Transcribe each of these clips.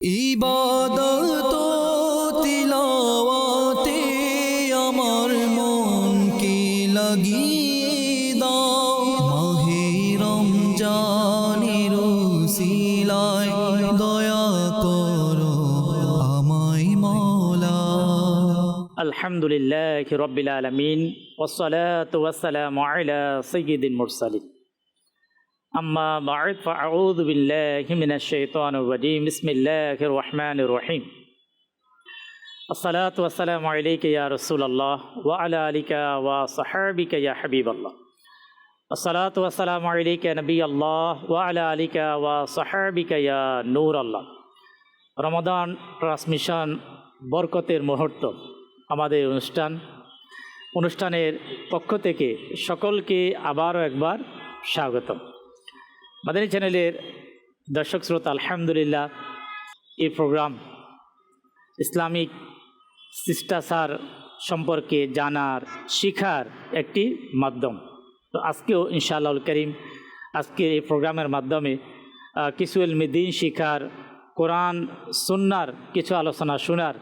ইবাদত তিলাওয়াতে আমার মনকে লাগিয়ে দাও, মাহে রমজানের উসিলায় দয়া করো আমায় মাওলা। আলহামদুলিল্লাহি রাব্বিল আলামিন ওয়াসসালাতু ওয়াসসালামু আলা সাইয়্যিদিল মুরসালিন। আম্মা বা'দ ফাআউযু বিল্লাহি মিনাশ শাইতানির রাজীম। বিসমিল্লাহির রহমানির রহিম। আসসালাতু ওয়াসসালামু আলাইকা ইয়া রাসূলুল্লাহ ওয়া আলা আলিকা ওয়া সাহবিকা ইয়া হাবিবাল্লাহ। আসসালাতু ওয়াসসালামু আলাইকা ইয়া নবিয়াল্লাহ ওয়া আলা আলিকা ওয়া সাহবিকা ইয়া নূরাল্লাহ। রমাদান ট্রান্সমিশন বরকতের মুহূর্ত আমাদের অনুষ্ঠানের পক্ষ থেকে সকলকে আবারও একবার স্বাগতম। মাদানী চ্যানেলের দর্শক শ্রোতা, আলহামদুলিল্লাহ, এই প্রোগ্রাম ইসলামিক শিষ্টাচার সম্পর্কে জানার শিখার একটি মাধ্যম। তো আজকেও ইনশাআল্লাহুল কারীম আজকে এই প্রোগ্রামের মাধ্যমে কিছু ইলমে দ্বীন শিখার, কোরআন সুন্নাহর কিছু আলোচনা শোনার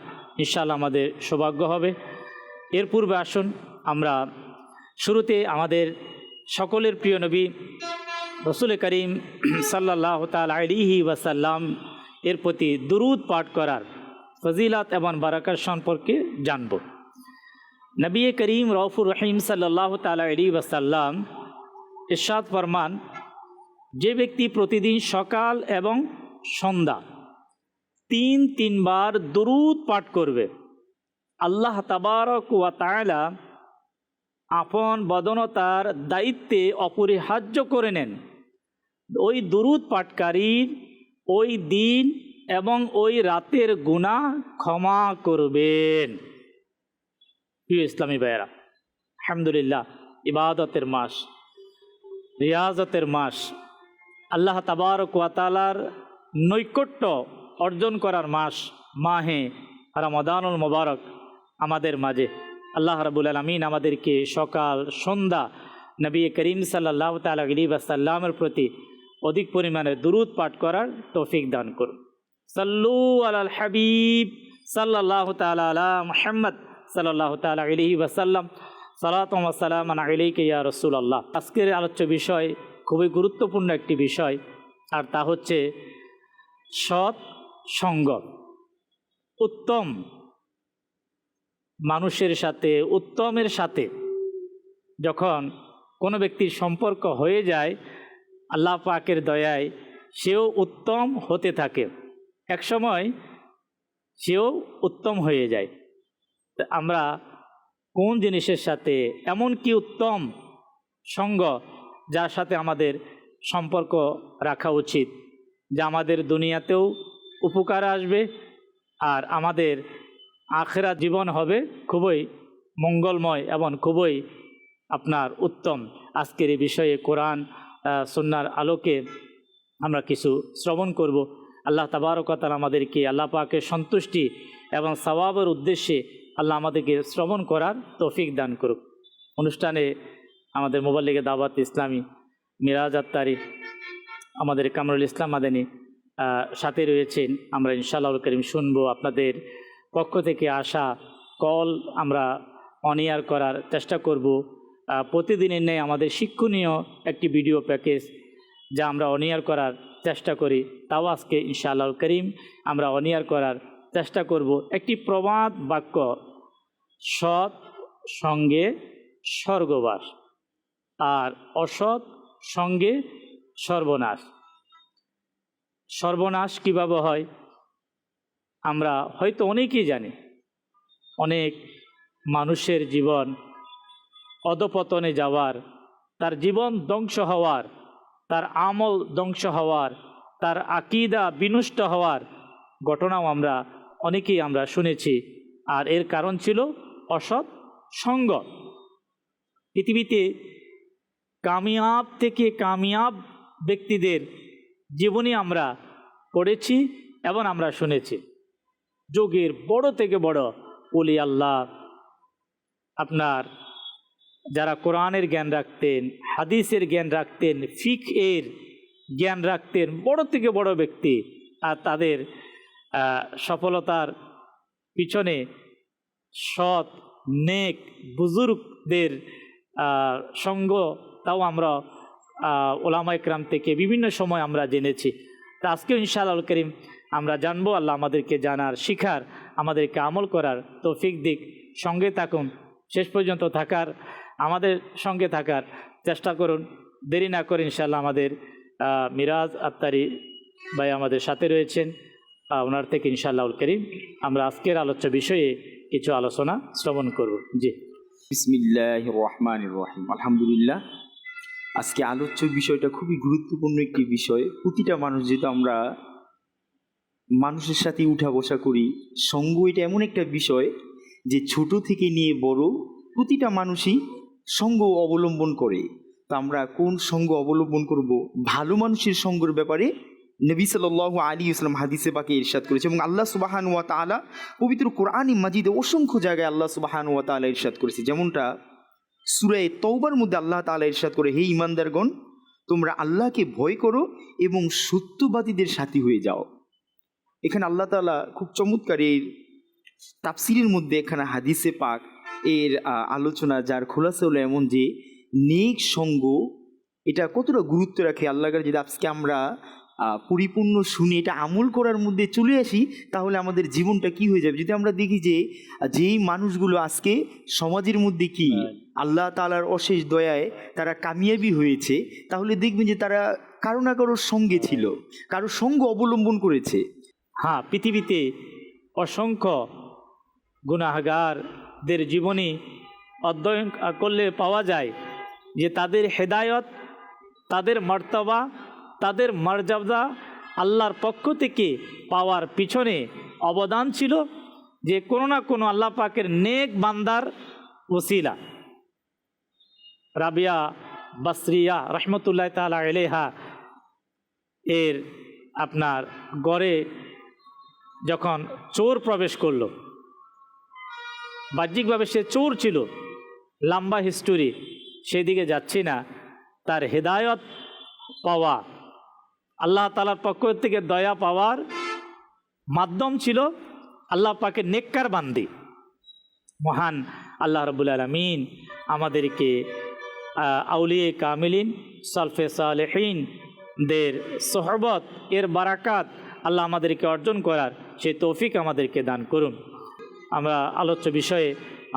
ইনশাআল্লাহ আমাদের সৌভাগ্য হবে। এর পূর্বে আসুন আমরা শুরুতে আমাদের সকলের প্রিয় নবী রাসূল করিম সাল্লাল্লাহু তাআলা আলাইহি ওয়াসাল্লাম এর প্রতি দুরূদ পাঠ করার ফজিলত এবং বারাকাত সম্পর্কে জানব। নবী করিম রউফুর রহিম সাল্লাল্লাহু তাআলা আলাইহি ওয়াসাল্লাম ইরশাদ ফরমান, যে ব্যক্তি প্রতিদিন সকাল এবং সন্ধ্যা তিনবার দুরূদ পাঠ করবে, আল্লাহ তাবারক ওয়া তাআলা আপন বদনতার দায়িত্বে অপরিহার্য করে নেন ওই দুরূদ পাঠকারীর ওই দিন এবং ওই রাতের গুনাহ ক্ষমা করবেন। প্রিয় ইসলামী ভাইয়েরা, আলহামদুলিল্লাহ, ইবাদতের মাস, রিয়াজতের মাস, আল্লাহ তাবারক ওয়া তাআলার নৈকট্য অর্জন করার মাস মাহে রমাদানুল মুবারক আমাদের মাঝে আল্লাহ রাব্বুল আলামিন আমাদেরকে সকাল সন্ধ্যা নবী করিম সাল্লাল্লাহু তাআলা আলাইহি ওয়াসাল্লামের প্রতি অধিক পরিমাণে দুরূদ পাঠ করার তৌফিক দান করুন। সাল্লু আলাল হাবিব সাল্লাল্লাহু তাআলা আলা মুহাম্মদ সাল্লাল্লাহু তাআলা আলাইহি ওয়াসাল্লাম। সালাতু ওয়া সালামুন আলাইকা ইয়া রাসূলুল্লাহ। আজকের আলোচ্য বিষয় খুবই গুরুত্বপূর্ণ একটি বিষয়, আর তা হচ্ছে সৎ সঙ্গ। উত্তম মানুষের সাথে, উত্তমের সাথে যখন কোনো ব্যক্তির সম্পর্ক হয়ে যায়, আল্লাহ পাকের দয়ায় সেও উত্তম হতে থাকে, একসময় সেও উত্তম হয়ে যায়। আমরা কোন জিনিসের সাথে, এমন কি উত্তম সঙ্গ যার সাথে আমাদের সম্পর্ক রাখা উচিত, যা আমাদের দুনিয়াতেও উপকার আসবে আর আমাদের আখিরাত জীবন হবে খুবই মঙ্গলময় এবং খুবই আপনার উত্তম। আজকের এই বিষয়ে কোরআন সুন্নাহর আলোকে আমরা কিছু শ্রবণ করব। আল্লাহ তাবারক ওয়া তাআলা আমাদেরকে আল্লাহ পাকের সন্তুষ্টি এবং সওয়াবের উদ্দেশ্যে আল্লাহ আমাদেরকে শ্রবণ করার তৌফিক দান করুক। অনুষ্ঠানে আমাদের মুবাল্লিগে দাওয়াত ইসলামী মিরাজ আত্তারি, আমাদের কামরুল ইসলাম মাদানী সাথে রয়েছেন। আমরা ইনশাআল্লাহুল কারীম শুনবো। আপনাদের পক্ষ থেকে আসা কল আমরা অনিয়ার করার চেষ্টা করব। প্রতিদিনের ন্যায় আমাদের শিক্ষণীয় একটি ভিডিও প্যাকেজ যা আমরা অনিয়ার করার চেষ্টা করি, তাও আজকে ইনশাআল্লাহুল কারীম আমরা অনিয়ার করার চেষ্টা করব। একটি প্রবাদ বাক্য, সৎ সঙ্গে স্বর্গবাস আর অসৎ সঙ্গে সর্বনাশ। সর্বনাশ কিভাবে হয় আমরা হয়তো অনেকেই জানি। অনেক মানুষের জীবন অধপতনে যাওয়ার, তার জীবন ধ্বংস হওয়ার, তার আমল ধ্বংস হওয়ার, তার আকীদা বিনষ্ট হওয়ার ঘটনাও আমরা অনেকেই আমরা শুনেছি। আর এর কারণ ছিল অসৎ সঙ্গ। পৃথিবীতে কামিয়াব থেকে কামিয়াব ব্যক্তিদের জীবনী আমরা পড়েছি এবং আমরা শুনেছি। যুগের বড় থেকে বড় ওলি আল্লাহ, আপনার যারা কোরআনের জ্ঞান রাখতেন, হাদিসের জ্ঞান রাখতেন, ফিকহের জ্ঞান রাখতেন, বড় থেকে বড় ব্যক্তি, আর তাদের সফলতার পিছনে সৎ নেক বুজুর্গদের সঙ্গ, তাও আমরা ওলামা ইকরাম থেকে বিভিন্ন সময় আমরা জেনেছি। তা আজকেও ইনশাআল্লাহ করিম আমরা জানবো। আল্লাহ আমাদেরকে জানার, শিখার, আমাদেরকে আমল করার তৌফিক দিক। সঙ্গে থাকুন, শেষ পর্যন্ত থাকার, আমাদের সঙ্গে থাকার চেষ্টা করুন। দেরি না করে ইনশাআল্লাহ আমাদের মিরাজ আত্তারি ভাই আমাদের সাথে রয়েছেন, ওনার থেকে ইনশাআল্লাহ করিম আমরা আজকের আলোচ্য বিষয়ে কিছু আলোচনা শ্রবণ করব। জি, বিসমিল্লাহির রহমানির রহিম। আলহামদুলিল্লাহ, আজকে আলোচ্য বিষয়টা খুবই গুরুত্বপূর্ণ একটি বিষয়। প্রতিটা মানুষ, যেহেতু আমরা মানুষের সাথে উঠা বসা করি, সঙ্গ এটা এমন একটা বিষয় যে ছোট থেকে নিয়ে বড় প্রতিটা মানুষই সঙ্গ অবলম্বন করে। তো আমরা কোন সঙ্গ অবলম্বন করব? ভালো মানুষের সঙ্গের ব্যাপারে নবী সাল্লাল্লাহু আলাইহি ওয়াসাল্লাম হাদিসে পাকে ইরশাদ করেছে, এবং আল্লাহ সুবহানাহু ওয়া তাআলা পবিত্র কোরআনে মাজিদে অসংখ্য জায়গায় আল্লাহ সুবহানাহু ওয়া তাআলা ইরশাদ করেছে। যেমনটা সূরা তওবার মধ্যে আল্লাহ তাআলা ইরশাদ করে, হে ঈমানদারগণ, তোমরা আল্লাহকে ভয় করো এবং সত্যবাদীদের সাথী হয়ে যাও। এখানে আল্লাহ তাআলা খুব চমৎকার এর তাফসিরের মধ্যে এখানে হাদিসে পাক এর আলোচনা, যার খোলাসা হলো এমন যে নেক সঙ্গ এটা কতটা গুরুত্ব রাখে আল্লাহর। যদি আজকে আমরা পরিপূর্ণ শুনে এটা আমল করার মধ্যে চলে আসি, তাহলে আমাদের জীবনটা কি হয়ে যাবে। যদি আমরা দেখি যে যেই মানুষগুলো আজকে সমাজের মধ্যে কি আল্লাহ তাআলার অশেষ দয়ায় তারা কামিয়াবি হয়েছে, তাহলে দেখবেন যে তারা কারো না কারোর সঙ্গে ছিল, কারো সঙ্গ অবলম্বন করেছে। হ্যাঁ, পৃথিবীতে অসংখ্য গুনাহগারদের জীবনী অধ্যয়ন করলে পাওয়া যায় যে তাদের হেদায়ত, তাদের মর্তবা, তাদের মর্যাদা আল্লাহর পক্ষ থেকে পাওয়ার পিছনে অবদান ছিল যে কোনো না কোনো আল্লাহ পাকের নেক বান্দার ওসিলা। রাবিয়া বাসরিয়া রহমতুল্লাহ তাআলা আলাইহা এর আপনার গড়ে যখন চোর প্রবেশ করল, বাহ্যিকভাবে সে চোর ছিল, লম্বা হিস্টোরি, সেদিকে যাচ্ছি না। তার হেদায়ত পাওয়া, আল্লাহ তাআলার পক্ষ থেকে দয়া পাওয়ার মাধ্যম ছিল আল্লাহ পাকের নেককার বান্দি। মহান আল্লাহ রাব্বুল আলামিন আমাদেরকে আউলিয়ে কামিলিন, সালফে সালেহিন দের সোহবত এর বারাকাত আল্লাহ আমাদেরকে অর্জন করার সেই তৌফিক আমাদেরকে দান করুন। আমরা আলোচ্য বিষয়ে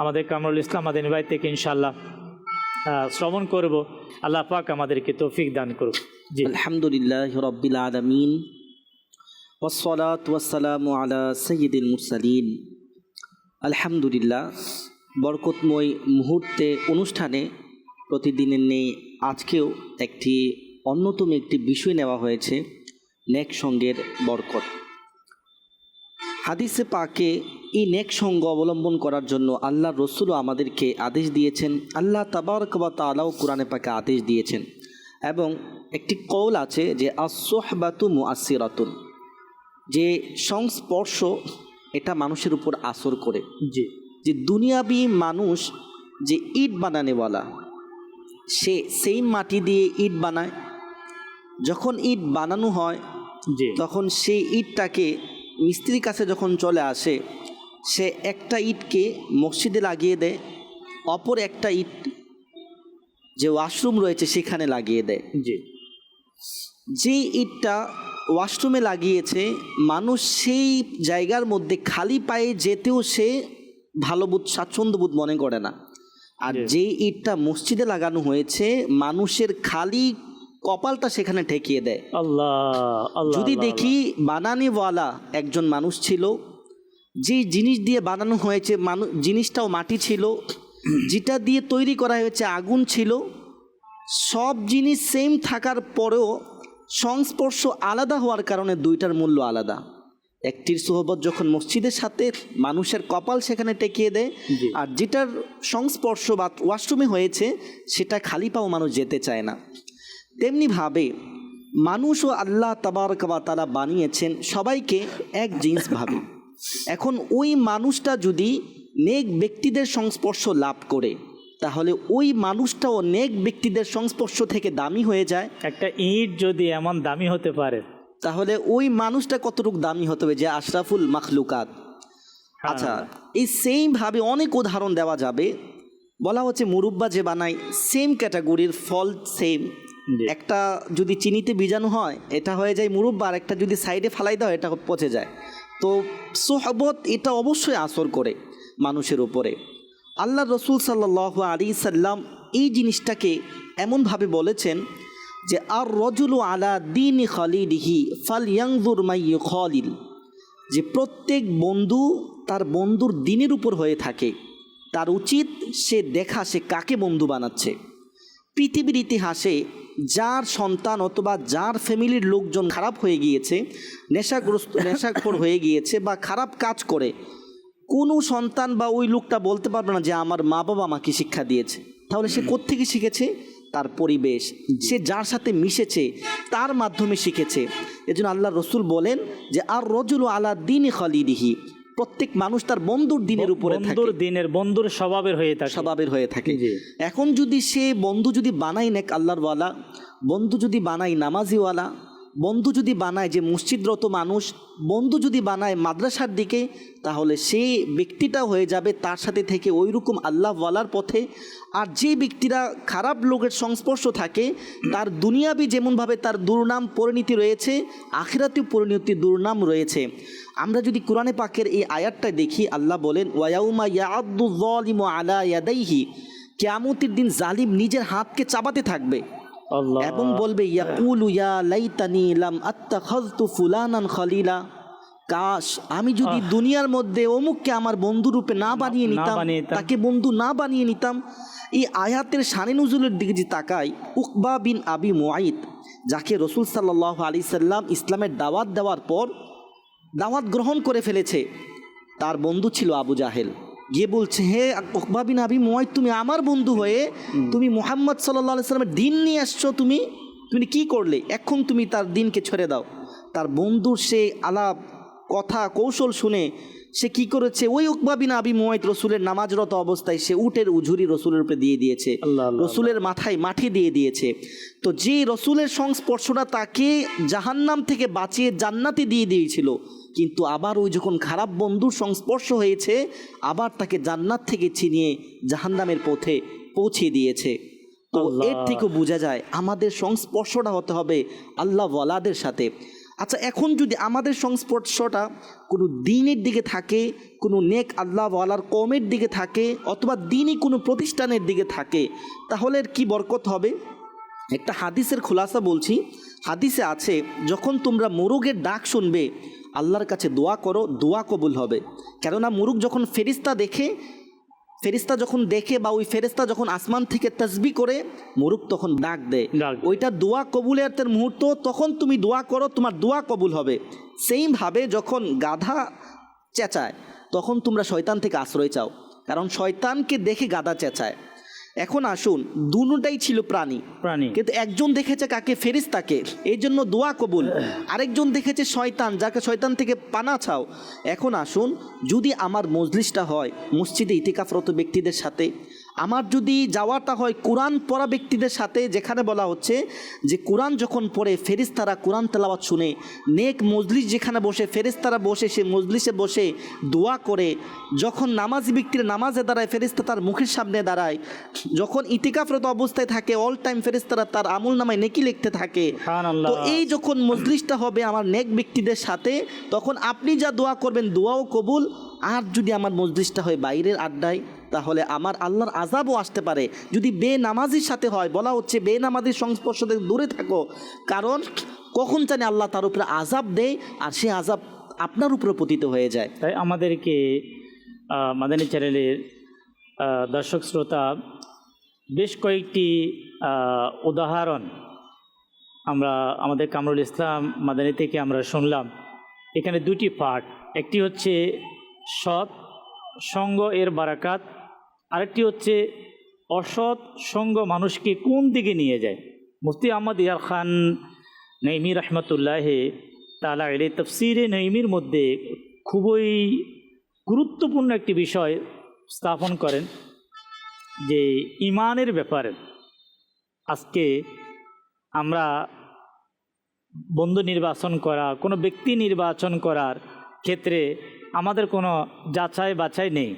আমাদের কামরুল ইসলাম মাদানী ভাই থেকে ইনশাআল্লাহ শ্রবণ করব। আল্লাহ পাক আমাদেরকে তৌফিক দান করুন। জি, আলহামদুলিল্লাহি রাব্বিল আলামিন ওয়াসসালাতু ওয়াসসালামু আলা সাইয়্যিদিল মুরসালিন। আলহামদুলিল্লাহ, বরকতময় মুহূর্তে অনুষ্ঠানে প্রতিদিনের নেই আজকেও একটি অন্যতম একটি বিষয় নেওয়া হয়েছে, নেক সঙ্গের বরকত। হাদিসে পাকে এই নেক সঙ্গ অবলম্বন করার জন্য আল্লাহ রসুলও আমাদেরকে আদেশ দিয়েছেন, আল্লাহ তাবারক ওয়া তাআলাও কোরআনে পাকে আদেশ দিয়েছেন। এবং একটি কওল আছে যে আস-সুহবাতু মুআসসিরাতুন, যে সংস্পর্শ এটা মানুষের উপর আসর করে। জি, যে দুনিয়াবি মানুষ যে ইট বানানেওয়ালা, সে সেই মাটি দিয়ে ইট বানায়। যখন ইট বানানো হয় জি, তখন সেই ইটটাকে মিস্ত্রির কাছে যখন চলে আসে, সে একটা ইটকে মসজিদে লাগিয়ে দেয়, অপর একটা ইট যে ওয়াশরুম রয়েছে সেখানে লাগিয়ে দেয়। জি, যে ইটটা ওয়াশরুমে লাগিয়েছে, মানুষ সেই জায়গার মধ্যে খালি পায়ে যেতেও সে ভালোবোধ, স্বাচ্ছন্দ্যবোধ মনে করে না। আর যে ইটটা মসজিদে লাগানো হয়েছে, মানুষের খালি কপালটা সেখানে ঠেকিয়ে দেয়। আল্লাহ আল্লাহ। যদি দেখি বানানিওয়ালা একজন মানুষ ছিল, যে জিনিস দিয়ে বানানো হয়েছে জিনিসটাও মাটি ছিল, যেটা দিয়ে তৈরি করা হয়েছে আগুন ছিল, সব জিনিস সেম থাকার পরেও সংস্পর্শ আলাদা হওয়ার কারণে দুইটার মূল্য আলাদা। একটির সোহবত যখন মসজিদের সাথে মানুষের কপাল সেখানে টেকিয়ে দেয়, আর যেটার সংস্পর্শ বা ওয়াশরুমে হয়েছে সেটা খালি পাও মানুষ যেতে চায় না। তেমনিভাবে মানুষও আল্লাহ তাবারক ওয়া তাআলা বানিয়েছেন সবাইকে এক জিনিসভাবে। এখন ওই মানুষটা যদি নেক ব্যক্তিদের সংস্পর্শ লাভ করে, তাহলে ওই মানুষটাও নেক ব্যক্তিদের সংস্পর্শ থেকে দামি হয়ে যায়। একটা ইট যদি এমন দামি হতে পারে, তাহলে ওই মানুষটা কতটুকু দামি হতে হবে যে আশরাফুল মাখলুকাত। আচ্ছা, এই সেম ভাবে অনেক উদাহরণ দেওয়া যাবে। বলা হচ্ছে মুরব্বা যে বানায়, সেম ক্যাটাগরির ফল সেম। জি। একটা যদি চিনিতে বীজাণু হয় এটা হয়ে যায় মুরব্বা, আর একটা যদি সাইডে ফালাই দাও এটা পচে যায়। তো সোহবত এটা অবশ্যই আসর করে মানুষের উপরে। আল্লাহ রসুল সাল্লাল্লাহু আলাইহি সাল্লাম এই জিনিসটাকে এমনভাবে বলেছেন যে আর রজুলু আলা দীনি খালিলিহি ফালয়ানজুর মাই খালিল, যে প্রত্যেক বন্ধু তার বন্ধুর দিনের উপর হয়ে থাকে, তার উচিত সে দেখা সে কাকে বন্ধু বানাচ্ছে। পৃথিবীর ইতিহাসে যার সন্তান অথবা যার ফ্যামিলির লোকজন খারাপ হয়ে গিয়েছে, নেশাখোর হয়ে গিয়েছে বা খারাপ কাজ করে, কোনো সন্তান বা ওই লোকটা বলতে পারবে না যে আমার মা বাবা আমাকে শিক্ষা দিয়েছে। তাহলে সে কোত্থেকে শিখেছে? তার পরিবেশ, সে যার সাথে মিশেছে তার মাধ্যমে শিখেছে। এজন্য আল্লাহ রসুল বলেন যে আর রজুল আলা দিন খালিদিহি, প্রত্যেক মানুষ তার বন্ধুর দিনের উপরে থাকে, বন্ধুর স্বভাবের হয়ে থাকে। জি। এখন যদি সে বন্ধু যদি বানায় নেক আল্লাহরওয়ালা, বন্ধু যদি বানায় নামাজিওয়ালা, বন্ধু যদি বানায় যে মসজিদরত মানুষ, বন্ধু যদি বানায় মাদ্রাসার দিকে, তাহলে সেই ব্যক্তিটা হয়ে যাবে তার সাথে থেকে ওই রকম আল্লাহওয়ালার পথে। আর যে ব্যক্তিরা খারাপ লোকের সংস্পর্শ থাকে, তার দুনিয়াবি যেমনভাবে তার দুর্নাম পরিণতি রয়েছে, আখিরাতেও পরিণতি দুর্নাম রয়েছে। আমরা যদি কোরআনে পাকের এই আয়াতটা দেখি, আল্লাহ বলেন ওয়ায়াউমা ইয়াআদ্দু যালিমু আলা ইয়াদাইহি, কিয়ামতের দিন জালিম নিজের হাতকে চাবাতে থাকবে এবং বলবে ইয়াকুলু ইয়া লাইতানি লাম আত্তাখাযতু ফুলানান খলিলা, কাশ আমি যদি দুনিয়ার মধ্যে অমুককে আমার বন্ধু রূপে না বানিয়ে নিতাম, তাকে বন্ধু না বানিয়ে নিতাম। এই আয়াতের শানে নুজুলের দিকে যে তাকাই, উকবা বিন আবি মুআইত, যাকে রসুল সাল্লাল্লাহু আলাইহি সাল্লাম ইসলামের দাওয়াত দেওয়ার পর দাওয়াত গ্রহণ করে ফেলেছে, তার বন্ধু ছিল আবু জাহেল। গিয়ে বলছে, হে উকবা বিন আবি মুআইত, তুমি আমার বন্ধু হয়ে তুমি মুহাম্মদ সাল্লাল্লাহু আলাইহি সাল্লামের দিন নিয়ে আসছো, তুমি কি করলে? এখন তুমি তার দিনকে ছেড়ে দাও। তার বন্ধুর সে আলাপ কথা কৌশল শুনে সে কি করেছে, ওই উকবা বিন আবি মুআইত রসুলের নামাজরত অবস্থায় সে উটের উঝুরি রসুলের উপরে দিয়ে দিয়েছে, রসুলের মাথায় মাটি দিয়ে দিয়েছে। তো যে রসুলের সংস্পর্শটা তাকে জাহান্নাম থেকে বাঁচিয়ে জান্নাতে দিয়ে দিয়েছিল, কিন্তু আবার ওই যখন খারাপ বন্ধুর সংস্পর্শ হয়েছে, আবার তাকে জান্নাত থেকে ছিনিয়ে জাহান্নামের পথে পৌঁছে দিয়েছে। তো এর থেকেও বোঝা যায় আমাদের সংস্পর্শটা হতে হবে আল্লাহ ওয়ালাদের সাথে। আচ্ছা, এখন যদি আমাদের সংস্পর্শটা কোনো দিনের দিকে থাকে, কোনো নেক আল্লাহ ওয়ালার কওমের দিকে থাকে, অথবা দিনই কোনো প্রতিষ্ঠানের দিকে থাকে, তাহলে কি বরকত হবে? একটা হাদিসের খুলাসা বলছি। হাদিসে আছে, যখন তোমরা মোরগের ডাক শুনবে আল্লাহর কাছে দোয়া করো, দোয়া কবুল হবে। কেননা মোরগ যখন ফেরেশতা যখন দেখে বা ওই ফেরেশতা যখন আসমান থেকে তাসবিহ করে, মোরগ তখন ডাক দেয়, ওইটা দোয়া কবুলের মুহূর্ত, তখন তুমি দোয়া করো, তোমার দোয়া কবুল হবে। সেইভাবে যখন গাধা চেঁচায় তখন তোমরা শয়তান থেকে আশ্রয় চাও, কারণ শয়তানকে দেখে গাধা চেঁচায়। এখন আসুন, দুটোটাই ছিল প্রাণী, কিন্তু একজন দেখেছে কাকে? ফেরেশতাকে, এই জন্য দোয়া কবুল। আরেকজন দেখেছে শয়তান, যাকে শয়তান থেকে পানা চাও। এখন আসুন, যদি আমার মজলিসটা হয় মসজিদে ইতিকাফরত ব্যক্তিদের সাথে, আমার যদি যাওয়াটা হয় কোরআন পড়া ব্যক্তিদের সাথে, যেখানে বলা হচ্ছে যে কোরআন যখন পড়ে ফেরেশতারা কোরআন তেলাওয়াত শুনে, নেক মজলিস যেখানে বসে ফেরেশতারা বসে সে মজলিসে বসে দোয়া করে, যখন নামাজি ব্যক্তির নামাজে দাঁড়ায় ফেরেশতা তার মুখের সামনে দাঁড়ায়, যখন ইতিকাফরত অবস্থায় থাকে অল টাইম ফেরেশতারা তার আমল নামায় নেকি লিখতে থাকে। তো এই যখন মজলিসটা হবে আমার নেক ব্যক্তিদের সাথে, তখন আপনি যা দোয়া করবেন দোয়াও কবুল। আর যদি আমার মজলিসটা হয় বাইরের আড্ডায়, তাহলে আমার আল্লাহর আযাবও আসতে পারে। যদি বেনামাজির সাথে হয়, বলা হচ্ছে বেনামাজির সংস্পর্শ থেকে দূরে থাকো, কারণ কখন জানি আল্লাহ তার উপরে আযাব দেয় আর সে আযাব আপনার উপরে পতিত হয়ে যায়। তাই আমাদেরকে মাদানী চ্যানেলের দর্শক শ্রোতা বেশ কয়েকটি উদাহরণ আমরা আমাদের কামরুল ইসলাম মাদানী থেকে আমরা শুনলাম। এখানে দুটি পার্ট, একটি হচ্ছে সৎ সঙ্গ এর বারাকাত, আরেকটি হচ্ছে অসৎ সঙ্গ মানুষকে কোন দিকে নিয়ে যায়। মুফতি আহমদ ইয়ার খান নঈমী রহমতুল্লাহ তাআলা আলাইহি তাফসীরে নঈমীর মধ্যে খুবই গুরুত্বপূর্ণ একটি বিষয় স্থাপন করেন, যে ইমানের ব্যাপারে। আজকে আমরা বন্ধু নির্বাচন করা, কোনো ব্যক্তি নির্বাচন করার ক্ষেত্রে আমাদের কোনো যাচাই বাছাই নেই।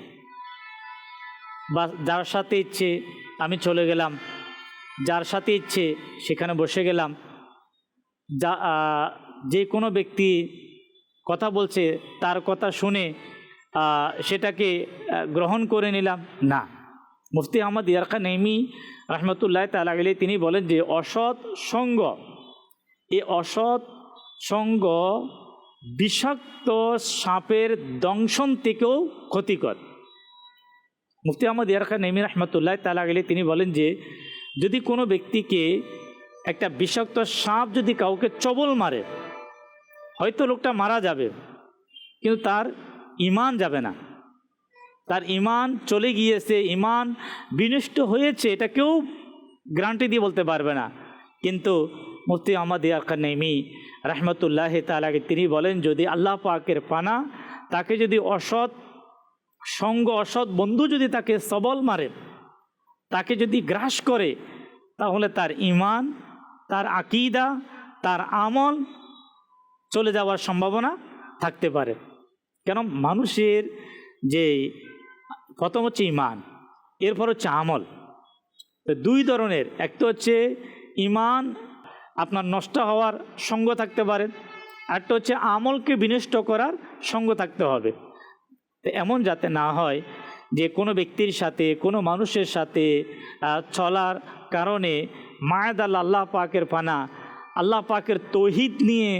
বা যার সাথে ইচ্ছে আমি চলে গেলাম, যার সাথে ইচ্ছে সেখানে বসে গেলাম, যে কোনো ব্যক্তি কথা বলছে তার কথা শুনে সেটাকে গ্রহণ করে নিলাম না। মুফতি আহমদ ইয়ারকা নেমি রহমতুল্লাহ তাআলা আলাইহি তিনি বলেন যে অসৎ সঙ্গ, এই অসৎ সঙ্গ বিষাক্ত সাপের দংশন থেকেও ক্ষতিকর। মুফতি আহমদ ইয়ারকা নেমি রহমতুল্লাহ তাআলা আলাইহি তিনি বলেন যে যদি কোনো ব্যক্তিকে একটা বিষাক্ত সাপ যদি কাউকে চবল মারে, হয়তো লোকটা মারা যাবে কিন্তু তার ঈমান যাবে না, তার ঈমান চলে গিয়েছে, ঈমান বিনষ্ট হয়েছে, এটা কেউ গ্যারান্টি দিয়ে বলতে পারবে না। কিন্তু মুফতি আহমদ ইয়ারকা নেমি রহমতুল্লাহ তাআলা তিনি বলেন যদি আল্লাহ পাকের পানা তাকে যদি অসৎ সঙ্গ, অসৎ বন্ধু যদি তাকে সবল মারে, তাকে যদি গ্রাস করে, তাহলে তার ঈমান, তার আকীদা, তার আমল চলে যাওয়ার সম্ভাবনা থাকতে পারে। কেন মানুষের যে প্রথম হচ্ছে ঈমান, এরপর হচ্ছে আমল। তো দুই ধরনের, একটা হচ্ছে ঈমান আপনার নষ্ট হওয়ার সঙ্গ থাকতে পারে, একটা হচ্ছে আমলকে বিনষ্ট করার সঙ্গ থাকতে হবে। তো এমন যাতে না হয় যে কোনো ব্যক্তির সাথে, কোনো মানুষের সাথে চলার কারণে মায়াদাল আল্লাহ পাকের পানা, আল্লাহ পাকের তৌহিদ নিয়ে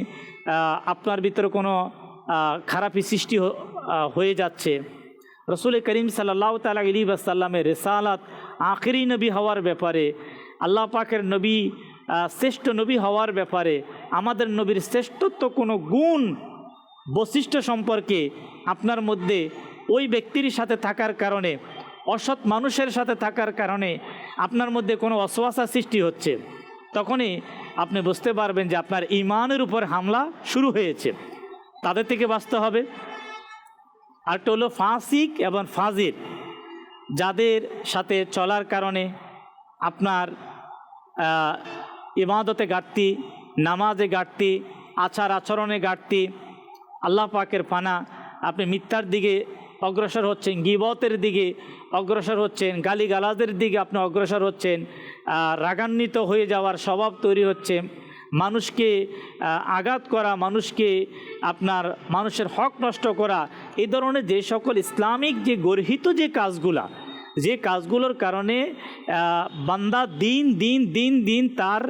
আপনার ভিতরে কোনো খারাপি সৃষ্টি হয়ে যাচ্ছে। রসুল করিম সাল্লাল্লাহু তাআলা আলাইহি ওয়াসাল্লামের রিসালাত আখিরি নবী হওয়ার ব্যাপারে, আল্লাহ পাকের নবী শ্রেষ্ঠ নবী হওয়ার ব্যাপারে, আমাদের নবীর শ্রেষ্ঠত্ব কোনো গুণ বৈশিষ্ট্য সম্পর্কে আপনার মধ্যে ওই ব্যক্তির সাথে থাকার কারণে, অসৎ মানুষের সাথে থাকার কারণে আপনার মধ্যে কোনো অসওয়াসা সৃষ্টি হচ্ছে, তখনই আপনি বুঝতে পারবেন যে আপনার ঈমানের উপর হামলা শুরু হয়েছে। তাদের থেকে বাঁচতে হবে। আরেকটা হলো ফাসিক এবং ফাজির, যাদের সাথে চলার কারণে আপনার ইবাদতে ঘাটতি, নামাজে ঘাটতি, আচার আচরণে ঘাটতি, আল্লাহ পাকের পানা, আপনি মিথ্যার দিকে অগ্রসর হচ্ছেন, গীবতের দিকে অগ্রসর হচ্ছেন, গালিগালাজের দিকে আপনি অগ্রসর হচ্ছেন, রাগান্বিত হয়ে যাওয়ার স্বভাব তৈরি হচ্ছে, মানুষকে আঘাত করা, মানুষকে আপনার মানুষের হক নষ্ট করা, এই ধরনের যে সকল ইসলামিক যে গর্হিত যে কাজগুলা, যে কাজগুলোর কারণে বান্দা দিন দিন দিন দিন তার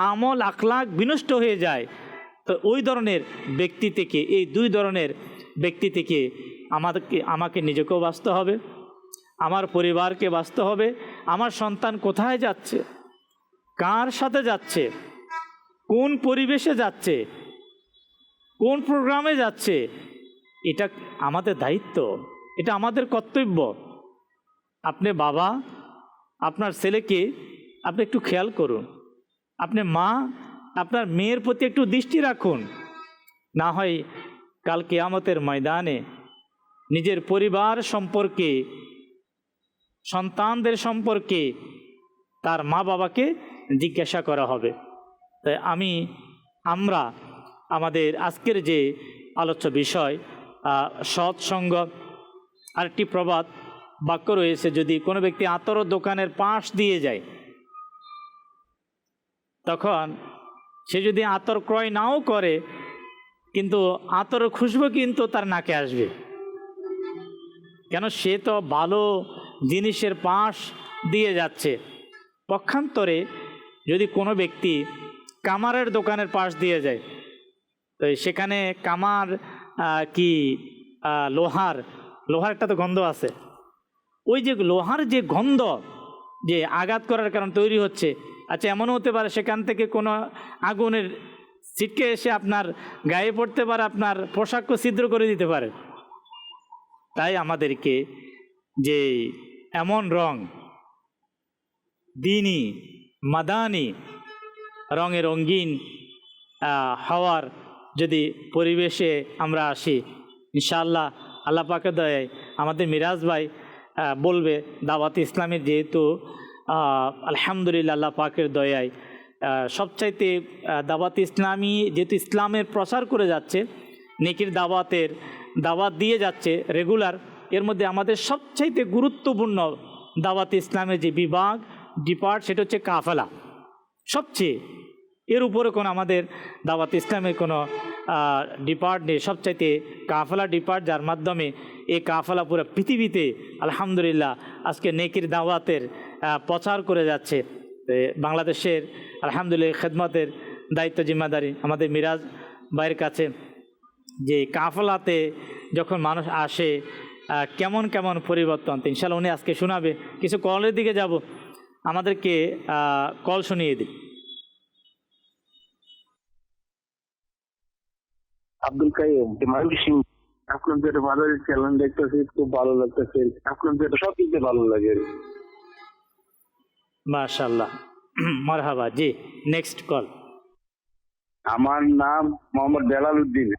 আমল আখলাক বিনষ্ট হয়ে যায়। তো ওই ধরনের ব্যক্তি থেকে, এই দুই ধরনের ব্যক্তি থেকে আমাকে নিজেকেও বাঁচতে হবে, আমার পরিবারকে বাঁচতে হবে। আমার সন্তান কোথায় যাচ্ছে, কার সাথে যাচ্ছে, কোন পরিবেশে যাচ্ছে, কোন প্রোগ্রামে যাচ্ছে, এটা আমাদের দায়িত্ব, এটা আমাদের কর্তব্য। আপনি বাবা, আপনার ছেলেকে আপনি একটু খেয়াল করুন, আপনি মা, আপনার মেয়ের প্রতি একটু দৃষ্টি রাখুন। না হয় কাল কিয়ামতের ময়দানে নিজের পরিবার সম্পর্কে, সন্তানদের সম্পর্কে তার মা বাবাকে জিজ্ঞাসা করা হবে। তাই আমরা আমাদের আজকের যে আলোচ্য বিষয় সৎসঙ্গ, আরেকটি প্রবাদ বাক্য রয়েছে, যদি কোনো ব্যক্তি আতর দোকানের পাশ দিয়ে যায়, তখন সে যদি আতর ক্রয় নাও করে, কিন্তু আতর খুশবু কিন্তু তার নাকে আসবে। কেন, সে তো ভালো জিনিসের পাশ দিয়ে যাচ্ছে। পক্ষান্তরে যদি কোনো ব্যক্তি কামারের দোকানের পাশ দিয়ে যায়, তো সেখানে কামার কি লোহার একটা তো গন্ধ আছে, ওই যে লোহার যে গন্ধ যে আঘাত করার কারণ তৈরি হচ্ছে, আচ্ছা এমনও হতে পারে সেখান থেকে কোনো আগুনের ছিটকে এসে আপনার গায়ে পড়তে পারে, আপনার পোশাককে ছিদ্র করে দিতে পারে। তাই আমাদেরকে যে এমন রং, দিনী মাদানি রঙে রঙিন হওয়ার যদি পরিবেশে আমরা আসি, ইনশাআল্লাহ আল্লাহ পাকের দয়ায় আমাদের মিরাজ ভাই বলবে দাওয়াত ইসলামের, যেহেতু আলহামদুলিল্লাহ আল্লাহ পাকের দয়ায় সবচাইতে দাওয়াত ইসলামী যেহেতু ইসলামের প্রচার করে যাচ্ছে, নেকির দাওয়াত দিয়ে যাচ্ছে রেগুলার, এর মধ্যে আমাদের সবচাইতে গুরুত্বপূর্ণ দাওয়াত ইসলামের যে ডিপার্ট সেটা হচ্ছে কাফেলা। সবচেয়ে এর উপরে কোনো আমাদের দাওয়াত ইসলামের কোনো ডিপার্ট নেই, সবচাইতে কাফেলা ডিপার্ট, যার মাধ্যমে এই কাফেলা পুরো পৃথিবীতে আলহামদুলিল্লাহ আজকে নেকির দাওয়াতের প্রচার করে যাচ্ছে। বাংলাদেশের আলহামদুলিল্লাহ খেদমতের দায়িত্ব জিম্মাদারি আমাদের মিরাজ ভাইয়ের কাছে, যে কাফেলাতে যখন মানুষ আসে কেমন কেমন পরিবর্তন, ইনশাআল্লাহ উনি আজকে শোনাবে। কিছু কলের দিকে যাব, আমাদেরকে কল শুনিয়ে দিন। আব্দুল কাইম ময়মনসিং, আপনাদের ভালো চ্যানেল দেখতেছি, খুব ভালো লাগতেছে, আপনাদের সব কিছু ভালো লাগে। মাশাআল্লাহ, মারহাবা। জি, নেক্সট কল। আমার নাম মোহাম্মদ বেলাল উদ্দিন।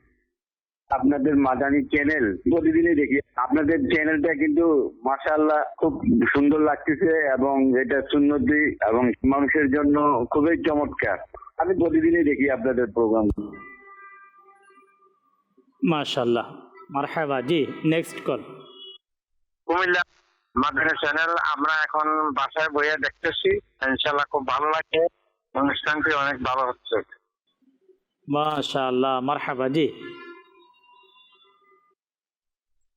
আপনাদের মাদানী চ্যানেল প্রতিদিনই দেখি। আপনাদের চ্যানেলটা কিন্তু মাশাআল্লাহ খুব সুন্দর লাগতেছে এবং এটা সুন্নতি এবং মানুষের জন্য খুবই চমৎকার। আমি প্রতিদিনই দেখি আপনাদের প্রোগ্রাম। মাশাআল্লাহ, মারহাবা। জি, next call. Comilla Madani channel আমরা এখন বাসায় বইয়ে দেখতেছি, ইনশাআল্লাহ খুব ভালো লাগে, অনুষ্ঠানটি অনেক ভালো হচ্ছে। মাশাআল্লাহ, মারহাবা। জি,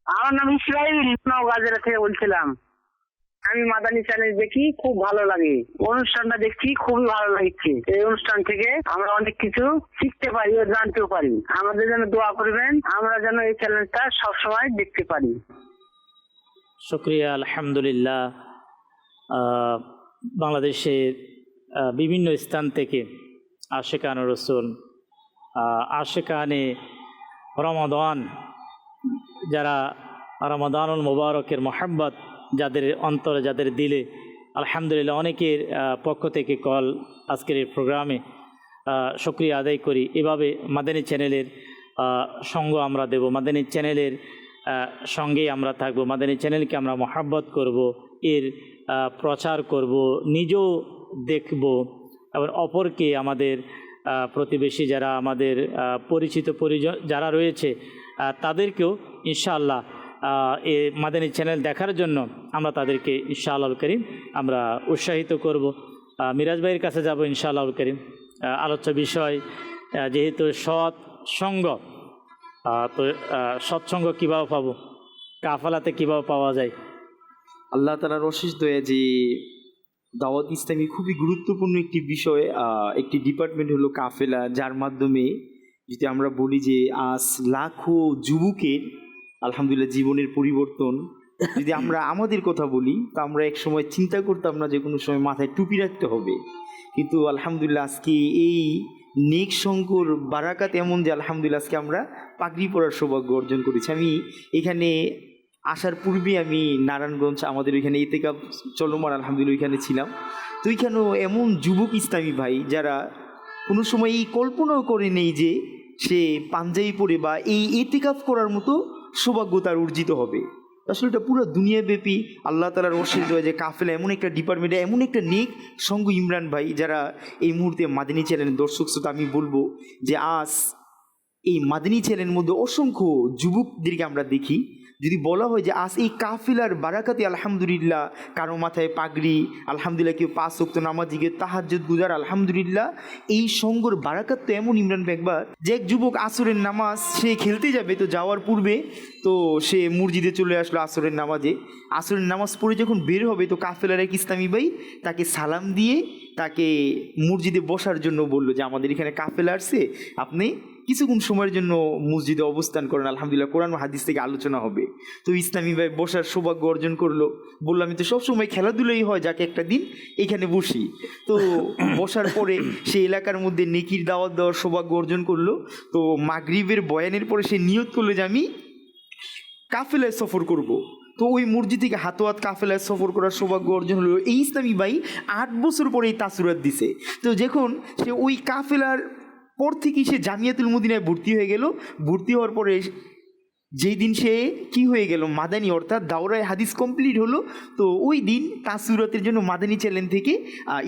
আমার নাম ইসরাইল, নওগাঁ থেকে বলছিলাম। আমি মাদানী চ্যানেল দেখি, খুব ভালো লাগে। অনুষ্ঠানটা দেখছি, খুবই ভালো লাগছে। এই অনুষ্ঠান থেকে আমরা অনেক কিছু শিখতে পারি ও জানতেও পারি। আমাদের জন্য দোয়া করবেন, আমরা যেন এই চ্যানেলটা সবসময় দেখতে পারি। শুকরিয়া। আলহামদুলিল্লাহ, বাংলাদেশের বিভিন্ন স্থান থেকে আশিকানে রসুল, আশিকানে রমাদান, যারা রমাদানুল মুবারকের মোহাব্বত যাদের অন্তরে, যাদের দিলে, আলহামদুলিল্লাহ অনেকের পক্ষ থেকে কল আজকের এই প্রোগ্রামে শুকরিয়া আদায় করি। এভাবে মাদানী চ্যানেলের সঙ্গ আমরা দেব, মাদানী চ্যানেলের সঙ্গেই আমরা থাকব, মাদানী চ্যানেলকে আমরা মোহাব্বত করব, এর প্রচার করব, নিজেও দেখব, এবং অপরকে আমাদের প্রতিবেশী যারা আমাদের পরিচিত পরিজন যারা রয়েছে তাদেরকেও ইনশাআল্লাহ এই মাদানী চ্যানেল দেখার জন্য আমরা তাদেরকে ইনশাআল্লাহ করিম আমরা উৎসাহিত করব। মিরাজ ভাইয়ের কাছে যাব ইনশাআল্লাহ করিম। আলোচ্য বিষয় যেহেতু সৎসঙ্গ, তো সৎসঙ্গ কীভাবে পাবো, কাফেলাতে কীভাবে পাওয়া যায়? আল্লাহ তাআলার অশেষ দয়া যে দাওয়াত ইসলামী খুবই গুরুত্বপূর্ণ একটি বিষয়, একটি ডিপার্টমেন্ট হলো কাফেলা, যার মাধ্যমে যদি আমরা বলি যে আজ লাখো যুবকের আলহামদুলিল্লাহ জীবনের পরিবর্তন। যদি আমরা আমাদের কথা বলি, তো আমরা এক সময় চিন্তা করতাম না যে কোনো সময় মাথায় টুপি রাখতে হবে, কিন্তু আলহামদুলিল্লাহ আজকে এই নেক সঙ্গর বারাকাত এমন যে আলহামদুলিল্লাহ আজকে আমরা পাগড়ি পরার সৌভাগ্য অর্জন করেছি। আমি এখানে আসার পূর্বে আমি নারায়ণগঞ্জ আমাদের ওইখানে ইতিকাফ চলমান, আলহামদুলিল্লাহ ওইখানে ছিলাম। তো ওইখানেও এমন যুবক ইসলামী ভাই যারা কোনো সময় এই কল্পনাও করে নেই যে সে পাঞ্জাবি পরে বা এই ইতিকাফ করার মতো সৌভাগ্য তার অর্জিত হবে। আসলে এটা পুরো দুনিয়াব্যাপী আল্লাহ তাআলার অশেষ দয়া যে কাফেলা এমন একটা ডিপার্টমেন্টে এমন একটা নেক সঙ্গ ইমরান ভাই যারা এই মুহূর্তে মাদানী চ্যানেলের দর্শক শ্রোতা, আমি বলবো যে আজ এই মাদানী চ্যানেলের মধ্যে অসংখ্য যুবকদেরকে আমরা দেখি। যদি বলা হয় যে আজ এই কাফেলার বারাকাতে আলহামদুলিল্লাহ কারো মাথায় পাগড়ি, আলহামদুলিল্লাহ কেউ 5 ওয়াক্ত নামাজি, কেউ তাহাজ্জুদ গুজার, আলহামদুলিল্লাহ এই সঙ্গর বারাকাত তো এমন ইমরান ভাই একবার যে এক যুবক আসরের নামাজ সে খেলতে যাবে, তো যাওয়ার পূর্বে তো সে মসজিদে চলে আসলো আসরের নামাজে। আসরের নামাজ পড়ে যখন বের হবে তো কাফেলার এক ইসলামী ভাই তাকে সালাম দিয়ে তাকে মসজিদে বসার জন্য বললো যে আমাদের এখানে কাফেলা আসছে, আপনি কিছুক্ষণ সময়ের জন্য মসজিদে অবস্থান করেন, আলহামদুলিল্লাহ কোরআন ও হাদিস থেকে আলোচনা হবে। তো ইসলামী ভাই বসার সৌভাগ্য অর্জন করলো। বললাম আমি তো সবসময় খেলাধুলাই হয়, যাকে একটা দিন এখানে বসি। তো বসার পরে সে এলাকার মধ্যে নেকির দাওয়াত দেওয়ার সৌভাগ্য অর্জন করলো। তো মাগরিবের বয়ানের পরে সে নিয়ত করলো যে আমি কাফেলায় সফর করব। তো ওই মসজিদ থেকে হাতোয়াত কাফেলায় সফর করার সৌভাগ্য অর্জন হলো। এই ইসলামী ভাই 8 বছর পরে এই তাসুরাত দিছে। তো যখন সে ওই কাফেলার পর থেকেই সে জামিয়াতুল মদিনায় ভর্তি হয়ে গেল। ভর্তি হওয়ার পরে যেই দিন সে কি হয়ে গেল মাদানী, অর্থাৎ দাওরায় হাদিস কমপ্লিট হলো, তো ওই দিন তার সুরতের জন্য মাদানী চ্যানেল থেকে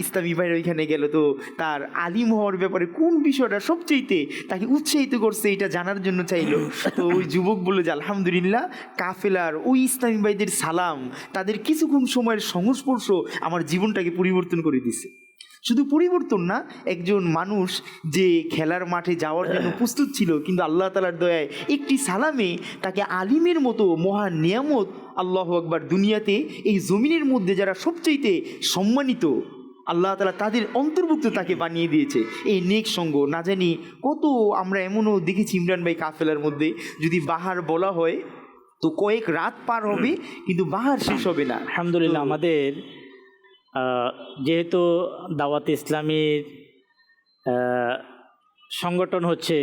ইসলামী ভাইয়ের ওইখানে গেল। তো তার আলিম হওয়ার ব্যাপারে কোন বিষয়টা সবচেয়েতে তাকে উৎসাহিত করছে এটা জানার জন্য চাইলো। তো ওই যুবক বললো যে আলহামদুলিল্লাহ, কাফেলার ওই ইসলামী ভাইদের সালাম, তাদের কিছুক্ষণ সময়ের সংস্পর্শ আমার জীবনটাকে পরিবর্তন করে দিছে। শুধু পরিবর্তন না, একজন মানুষ যে খেলার মাঠে যাওয়ার জন্য প্রস্তুত ছিল, কিন্তু আল্লাহ তাআলার দয়ায় একটি সালামে তাকে আলিমের মতো মহান নিয়ামত, আল্লাহু আকবার, দুনিয়াতে এই জমিনের মধ্যে যারা সবচেয়ে সম্মানিত আল্লাহ তাআলা তাদের অন্তর্ভুক্ত তাকে বানিয়ে দিয়েছে। এই নেক সঙ্গ না জানি কত আমরা এমনও দেখেছি ইমরান ভাই, কাফেলার মধ্যে যদি বাহার বলা হয় তো কয়েক রাত পার হবে কিন্তু বাহার শেষ হবে না। আলহামদুলিল্লাহ, আমাদের যেহেতু দাওয়াত ইসলামীর সংগঠন হচ্ছে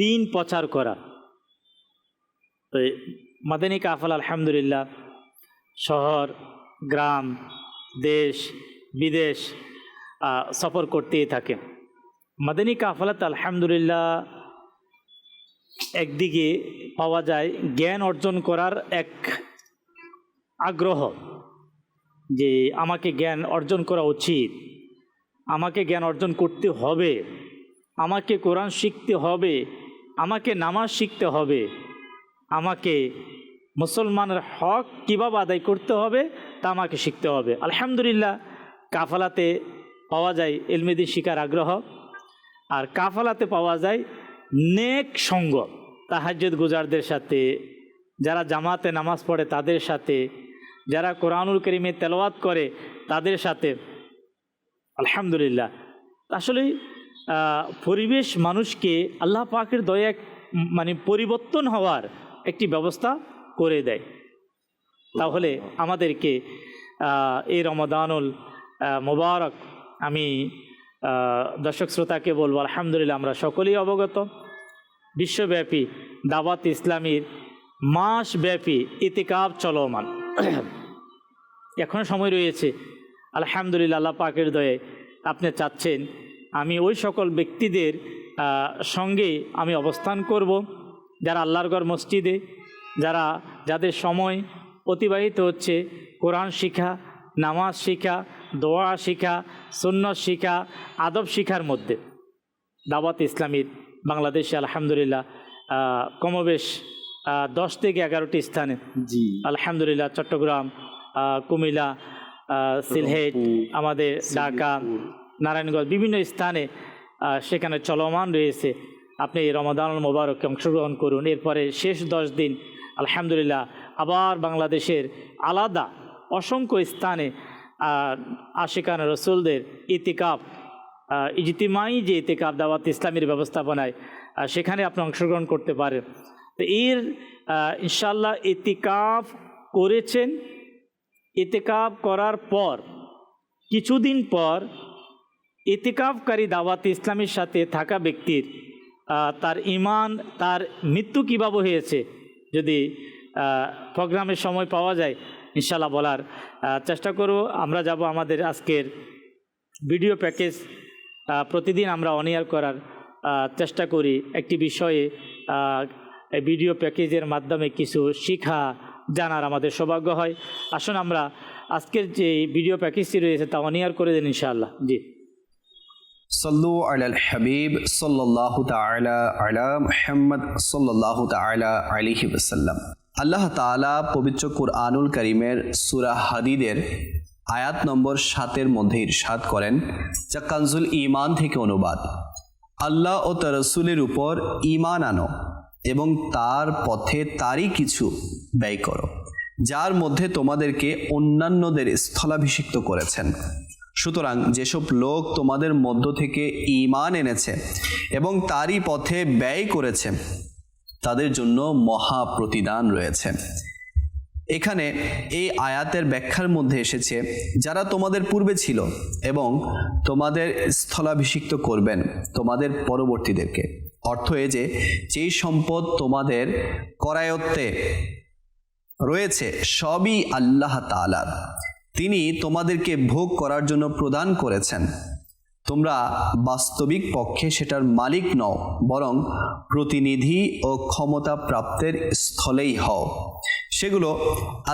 দিন প্রচার করা, তো মাদানী কাফেলা আলহামদুলিল্লাহ শহর, গ্রাম, দেশ, বিদেশ সফর করতেই থাকে। মাদানী কাফেলাতে আলহামদুলিল্লাহ একদিকে পাওয়া যায় জ্ঞান অর্জন করার এক আগ্রহ, যে আমাকে জ্ঞান অর্জন করা উচিত, আমাকে জ্ঞান অর্জন করতে হবে, আমাকে কোরআন শিখতে হবে, আমাকে নামাজ শিখতে হবে, আমাকে মুসলমানের হক কীভাবে আদায় করতে হবে তা আমাকে শিখতে হবে। আলহামদুলিল্লাহ কাফেলাতে পাওয়া যায় ইলমে দ্বীন শিখার আগ্রহ, আর কাফেলাতে পাওয়া যায় নেক সঙ্গ, তাহাজ্জুদ গুজারদের সাথে, যারা জামাতে নামাজ পড়ে তাদের সাথে, যারা কোরআনুল কারীমে তেলাওয়াত করে তাদের সাথে। আলহামদুলিল্লাহ, আসলে পরিবেশ মানুষকে আল্লাহ পাকের দয়া মানে পরিবর্তন হওয়ার একটি ব্যবস্থা করে দেয়। তাহলে আমাদেরকে এই রমাদানুল মোবারক, আমি দর্শক শ্রোতাকে বলবো আলহামদুলিল্লাহ আমরা সকলেই অবগত, বিশ্বব্যাপী দাওয়াত ইসলামীর মাসব্যাপী ইতিকাফ চলমান, এখনও সময় রয়েছে। আলহামদুলিল্লাহ আল্লাহ পাকের দয়ে আপনি চাচ্ছেন আমি ওই সকল ব্যক্তিদের সঙ্গে আমি অবস্থান করব যারা আল্লাহর ঘর মসজিদে, যাদের সময় অতিবাহিত হচ্ছে কোরআন শিখা, নামাজ শিখা, দোয়া শিখা, সুন্নত শিখা, আদব শিখার মধ্যে। দাওয়াত ইসলামীর বাংলাদেশে আলহামদুলিল্লাহ কমবেশ 10 থেকে 11টি স্থানে, জি আলহামদুলিল্লাহ, চট্টগ্রাম, কুমিল্লা, সিলেট, আমাদের ঢাকা, নারায়ণগঞ্জ, বিভিন্ন স্থানে সেখানে চলমান রয়েছে। আপনি এই রমাদানুল মোবারকে অংশগ্রহণ করুন। এরপরে শেষ 10 দিন আলহামদুলিল্লাহ আবার বাংলাদেশের আলাদা অসংখ্য স্থানে আশিকান রসুলদের ইতিকাফ, ইজতিমাই যে ইতিকাফ দাওয়াত ইসলামীর ব্যবস্থাপনায়, সেখানে আপনি অংশগ্রহণ করতে পারেন। তো এর ইনশাআল্লাহ ইতিকাফ করেছেন, ইতিকাফ করার পর কিছুদিন পর ইতিকাফকারী দাওয়াত ইসলামীর সাথে থাকা ব্যক্তির তার ঈমান, তার মৃত্যু কীভাবে হয়েছে, যদি প্রোগ্রামের সময় পাওয়া যায় ইনশাআল্লাহ বলার চেষ্টা করব। আমরা যাব আমাদের আজকের ভিডিও প্যাকেজ, প্রতিদিন আমরা অন এয়ার করার চেষ্টা করি একটি বিষয়ে, ভিডিও প্যাকেজের মাধ্যমে কিছু শিক্ষা জানার আমাদের সৌভাগ্য হয়। আসুন আমরা আজকের যে ভিডিও প্যাকেজটি রয়েছে তা অন এয়ার করে দিন ইনশাআল্লাহ। জি, সল্লু আলাল হাবিব সাল্লাল্লাহু তাআলা আলা মুহাম্মদ সাল্লাল্লাহু তাআলা আলাইহি ওয়াসাল্লাম। আল্লাহ তাআলা পবিত্র কুরআনুল কারীমের সূরা হাদীদের আয়াত নম্বর 7 মধ্যে ইরশাদ করেন, যা কানজুল ঈমান থেকে অনুবাদ, আল্লাহ ও তার রাসূলের উপর ঈমান আনো এবং তার পথে তারই কিছু ব্যয় করো, যার মধ্যে তোমাদেরকে অন্যান্যদের স্থলাভিষিক্ত করেছেন। সুতরাং যেসব লোক তোমাদের মধ্য থেকে ঈমান এনেছে এবং তারই পথে ব্যয় করেছে তাদের জন্য মহা প্রতিদান রয়েছে। এখানে এই আয়াতের ব্যাখ্যার মধ্যে এসেছে যারা তোমাদের পূর্বে ছিল এবং তোমাদের স্থলাভিষিক্ত করবেন তোমাদের পরবর্তীদেরকে। অর্থ এ যে যেই সম্পদ তোমাদের করায়ত্তে রয়েছে সবই আল্লাহ তাআলার, তিনি তোমাদেরকে ভোগ করার জন্য প্রদান করেছেন। তোমরা বাস্তবিক পক্ষে সেটার মালিক নও, বরং প্রতিনিধি ও ক্ষমতা প্রাপ্তের স্থলেই হও। সেগুলো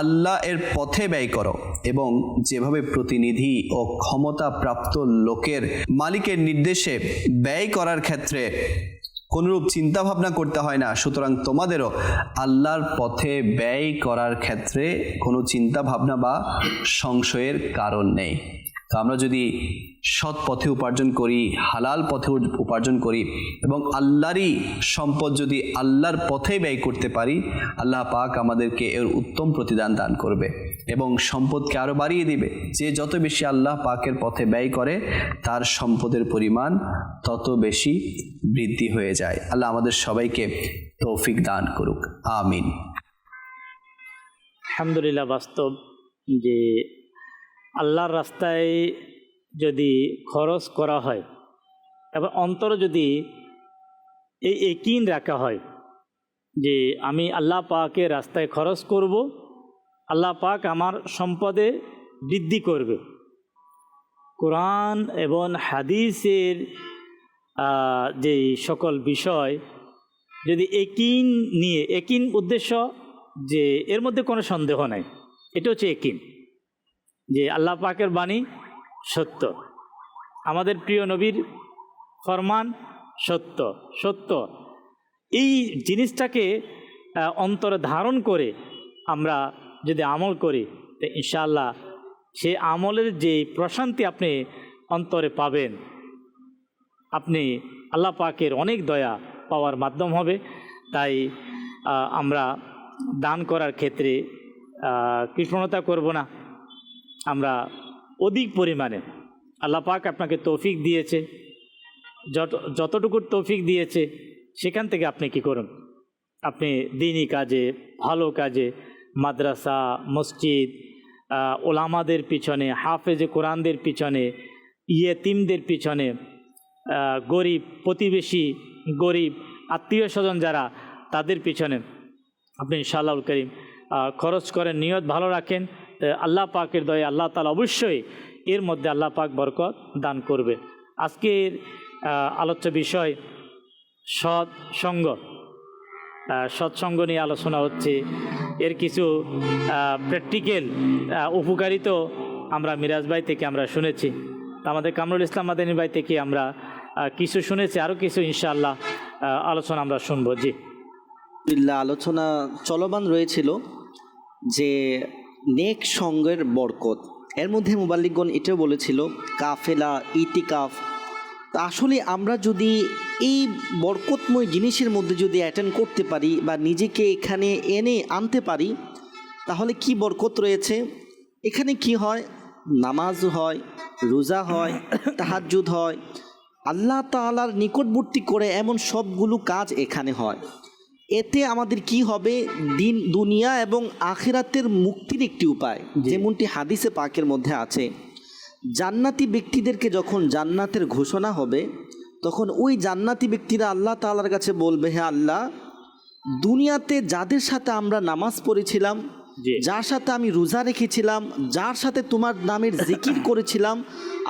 আল্লাহ এর পথে ব্যয় করো এবং যেভাবে প্রতিনিধি ও ক্ষমতা প্রাপ্ত লোকের মালিকের নির্দেশে ব্যয় করার ক্ষেত্রে কোনরূপ চিন্তা ভাবনা করতে হয় না, সুতরাং তোমাদেরও আল্লাহর পথে ব্যয় করার ক্ষেত্রে কোনো চিন্তা ভাবনা বা সংশয়ের কারণ নেই। তো আমরা যদি সৎ পথে উপার্জন করি, হালাল পথে উপার্জন করি এবং আল্লাহরই সম্পদ যদি আল্লাহর পথে ব্যয় করতে পারি, আল্লাহ পাক আমাদেরকে এর উত্তম প্রতিদান দান করবে এবং সম্পদকে আরও বাড়িয়ে দিবে। যে যত বেশি আল্লাহ পাকের পথে ব্যয় করে তার সম্পদের পরিমাণ তত বেশি বৃদ্ধি হয়ে যায়। আল্লাহ আমাদের সবাইকে তৌফিক দান করুক, আমিন। আলহামদুলিল্লাহ, বাস্তব যে আল্লাহর রাস্তায় যদি খরচ করা হয় এবং অন্তরে যদি এই ইয়াকিন রাখা হয় যে আমি আল্লাহ পাকের রাস্তায় খরচ করব, আল্লাহ পাক আমার সম্পদে বৃদ্ধি করবে। কোরআন এবং হাদিসের যে সকল বিষয় যদি ইয়াকিন নিয়ে, ইয়াকিন উদ্দেশ্য যে এর মধ্যে কোনো সন্দেহ নাই, এটা হচ্ছে ইয়াকিন যে আল্লাহ পাকের বাণী সত্য, আমাদের প্রিয় নবীর ফরমান সত্য সত্য। এই জিনিসটাকে অন্তরে ধারণ করে আমরা যদি আমল করি, তো ইনশাআল্লাহ সে আমলের যে প্রশান্তি আপনি অন্তরে পাবেন, আপনি আল্লাহ পাকের অনেক দয়া পাওয়ার মাধ্যম হবে। তাই আমরা দান করার ক্ষেত্রে কৃপণতা করব না, আমরা অধিক পরিমাণে আল্লাহ পাক আপনাকে তৌফিক দিয়েছে, যতটুকু তৌফিক দিয়েছে সেখান থেকে আপনি কি করুন, আপনি দ্বীনি কাজে, ভালো কাজে, মাদ্রাসা, মসজিদ, ওলামাদের পিছনে, হাফেজে কোরআনদের পিছনে, ইয়েতিমদের পিছনে, গরিব প্রতিবেশী, গরিব আত্মীয় স্বজন যারা, তাদের পিছনে আপনি ইনশাআল্লাহুল কারীম খরচ করেন, নিয়ত ভালো রাখেন, আল্লাহ পাকের দয়া আল্লাহ তাআলা অবশ্যই এর মধ্যে আল্লাহ পাক বরকত দান করবে। আজকের আলোচ্য বিষয় সৎসঙ্গ। সৎসঙ্গ নিয়ে আলোচনা হচ্ছে। এর কিছু প্র্যাকটিক্যাল উপকারিতা আমরা মিরাজ ভাই থেকে আমরা শুনেছি, আমাদের কামরুল ইসলাম মাদানী ভাই থেকে আমরা কিছু শুনেছি, আরও কিছু ইনশাআল্লাহ আলোচনা আমরা শুনবো। জি, আলোচনা চলমান রয়েছিল যে নেক সঙ্গের বরকত। এর মধ্যে মুবাল্লিগণ এটাও বলেছিল কাফেলা, ইতিকাফ। তা আসলে আমরা যদি এই বরকতময় জিনিসের মধ্যে যদি অ্যাটেন্ড করতে পারি বা নিজেকে এখানে এনে আনতে পারি, তাহলে কি বরকত রয়েছে। এখানে কি হয়, নামাজ হয়, রোজা হয়, তাহাজ্জুদ হয়, আল্লাহ তাআলার নিকটবর্তী করে এমন সবগুলো কাজ এখানে হয়। এতে আমাদের কি হবে, দুনিয়া এবং আখিরাতের মুক্তির একটি উপায়। যেমনটি হাদিসে পাকের মধ্যে আছে, জান্নাতি ব্যক্তিদেরকে যখন জান্নাতের ঘোষণা হবে, তখন ওই জান্নাতি ব্যক্তিরা আল্লাহ তাআলার কাছে বলবে, হে আল্লাহ, দুনিয়াতে যাদের সাথে আমরা নামাজ পড়েছিলাম, যার সাথে আমি রোজা রেখেছিলাম, যার সাথে তোমার নামের জিকির করেছিলাম,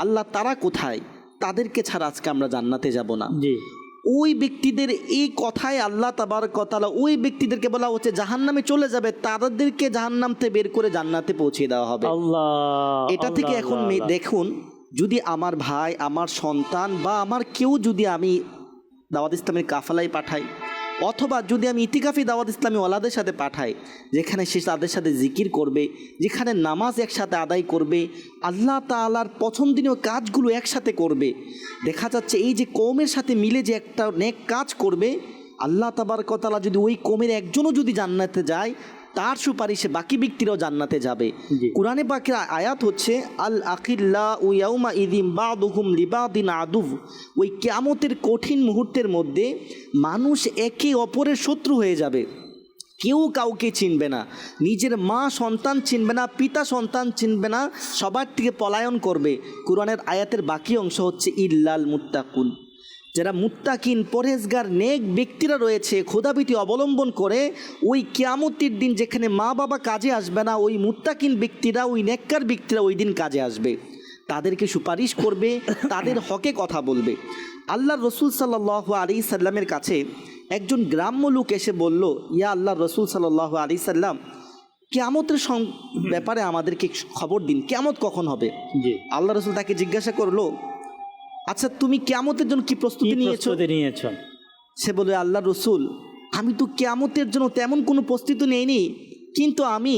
আল্লাহ তারা কোথায়? তাদেরকে ছাড়া আজকে আমরা জান্নাতে যাব না। ওই ব্যক্তিদের এই কথায় আল্লাহ তাবারক ওয়া তাআলা ওই ব্যক্তিদেরকে বলা হচ্ছে জাহান্নামে চলে যাবে, তাদেরকে জাহান্নাম থেকে বের করে জান্নাতে পৌঁছে দেওয়া হবে। এটা থেকে এখন দেখুন, যদি আমার ভাই, আমার সন্তান বা আমার কেউ যদি আমি দাওয়াত ইসলামের কাফেলায় পাঠাই, অথবা যদি আমি ইতিকাফি দাওয়াত ইসলামী ওয়ালাদের সাথে পাঠাই, যেখানে সে তাদের সাথে জিকির করবে, যেখানে নামাজ একসাথে আদায় করবে, আল্লাহ তাআলার পছন্দনীয় কাজগুলো একসাথে করবে, দেখা যাচ্ছে এই যে কওমের সাথে মিলে যে একটা নেক কাজ করবে, আল্লাহ তাবারক ওয়া তাআলা যদি ওই কওমের একজনও যদি জান্নাতে যায়, তার সুপারিশে বাকি ব্যক্তিরাও জান্নাতে যাবে। কোরআনে পাকের আয়াত হচ্ছে আল আখিল্লাউ ইয়াউমা ইযিম বাদুহুম লিবাদিন আদুব। ওই কিয়ামতের কঠিন মুহূর্তের মধ্যে মানুষ একে অপরের শত্রু হয়ে যাবে, কেউ কাউকে চিনবে না, নিজের মা সন্তান চিনবে না, পিতা সন্তান চিনবে না, সবার থেকে পলায়ন করবে। কোরআনের আয়াতের বাকি অংশ হচ্ছে ইল্লাল মুত্তাকুন। যারা মুত্তাকিন, পরহেজগার, নেক ব্যক্তিরা রয়েছে, খোদাভীতি অবলম্বন করে, ওই কিয়ামতের দিন যেখানে মা বাবা কাজে আসবে না, ওই মুত্তাকিন ব্যক্তিরা, ওই নেককার ব্যক্তিরা ওই দিন কাজে আসবে। তাদেরকে সুপারিশ করবে, তাদের হকে কথা বলবে। আল্লাহ রসুল সাল্লাল্লাহু আলাইহি সাল্লামের কাছে একজন গ্রাম্য লোক এসে বলল, ইয়া আল্লাহ রসুল সাল্লাল্লাহু আলাইহি সাল্লাম, কিয়ামতের ব্যাপারে আমাদেরকে খবর দিন, কিয়ামত কখন হবে? জি। আল্লাহ রসুল তাকে জিজ্ঞাসা করলো, আচ্ছা তুমি কিয়ামতের জন্য কি প্রস্তুতি নিয়েছো? সে বলে, আল্লাহ রসুল, আমি তো কিয়ামতের জন্য তেমন কোনো প্রস্তুতি নেইনি, কিন্তু আমি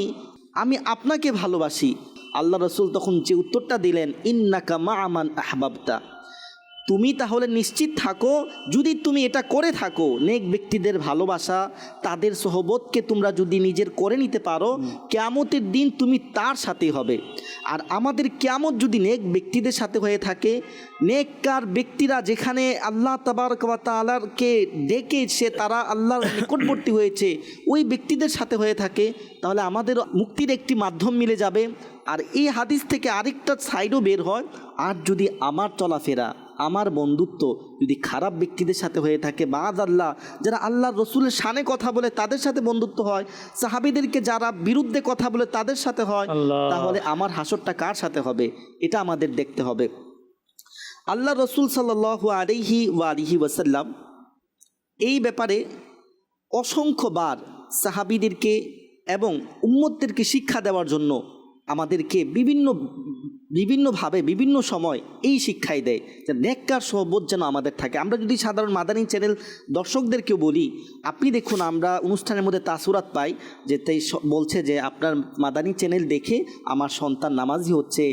আপনাকে ভালোবাসি। আল্লাহ রসুল তখন যে উত্তরটা দিলেন, ইন্নাকা মা'মান আহবাবতা, তুমি তাহলে নিশ্চিত থাকো, যদি তুমি এটা করে থাকো, নেক ব্যক্তিদের ভালোবাসা, তাদের সোহবতকে তোমরা যদি নিজের করে নিতে পারো, কিয়ামতের দিন তুমি তার সাথেই হবে। আর আমাদের কিয়ামত যদি নেক ব্যক্তিদের সাথে হয়ে থাকে, নেককার ব্যক্তিরা যেখানে আল্লাহ তাবারক ওয়া তাআলাকে ডেকে তারা আল্লাহর নিকটবর্তী হয়েছে, ওই ব্যক্তিদের সাথে হয়ে থাকে, তাহলে আমাদের মুক্তির একটি মাধ্যম মিলে যাবে। আর এই হাদিস থেকে আরেকটা সাইডও বের হয়, আর যদি আমার চলাফেরা, আমার বন্ধুত্ব যদি খারাপ ব্যক্তিদের সাথে হয়ে থাকে, মাআযাল্লাহ, যারা আল্লাহর রসুলের শানে কথা বলে তাদের সাথে বন্ধুত্ব হয়, সাহাবীদেরকে যারা বিরুদ্ধে কথা বলে তাদের সাথে হয়, তাহলে আমার হাসরটা কার সাথে হবে? এটা আমাদের দেখতে হবে। আল্লাহ রসুল সাল্লাল্লাহু আলাইহি ওয়াসাল্লাম এই ব্যাপারে অসংখ্যবার সাহাবীদেরকে এবং উম্মতদেরকে শিক্ষা দেওয়ার জন্য আমাদেরকে বিভিন্নভাবে বিভিন্ন সময় এই শিক্ষাই দেয় যে নেককার সোহবত যেন আমাদের থাকে। আমরা যদি সাধারণ মাদানী চ্যানেল দর্শকদেরকেও বলি, আপনি দেখুন আমরা অনুষ্ঠানের মধ্যে তাসুরাত পাই যে তাই বলছে যে আপনার মাদানী চ্যানেল দেখে আমার সন্তান নামাজি হচ্ছে,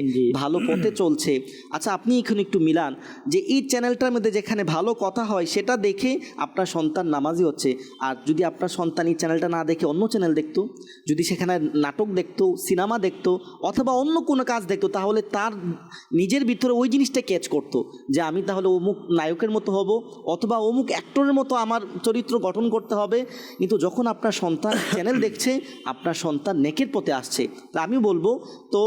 ভালো পথে চলছে। আচ্ছা আপনি এখানে একটু মিলান যে এই চ্যানেলটার মধ্যে যেখানে ভালো কথা হয় সেটা দেখে আপনার সন্তান নামাজি হচ্ছে, আর যদি আপনার সন্তান এই চ্যানেলটা না দেখে অন্য চ্যানেল দেখতো, যদি সেখানে নাটক দেখতো, সিনেমা দেখতো, অথবা অন্য কোনো কাজ দেখতো, তাহলে তার নিজের ভিতরে ওই জিনিসটা ক্যাচ করতো যে আমি তাহলে অমুক নায়কের মতো হব, অথবা অমুক অ্যাক্টরের মতো আমার চরিত্র গঠন করতে হবে। কিন্তু যখন আপনার সন্তান চ্যানেল দেখছে, আপনার সন্তান নেকের পথে আসছে, তা আমি বলবো তো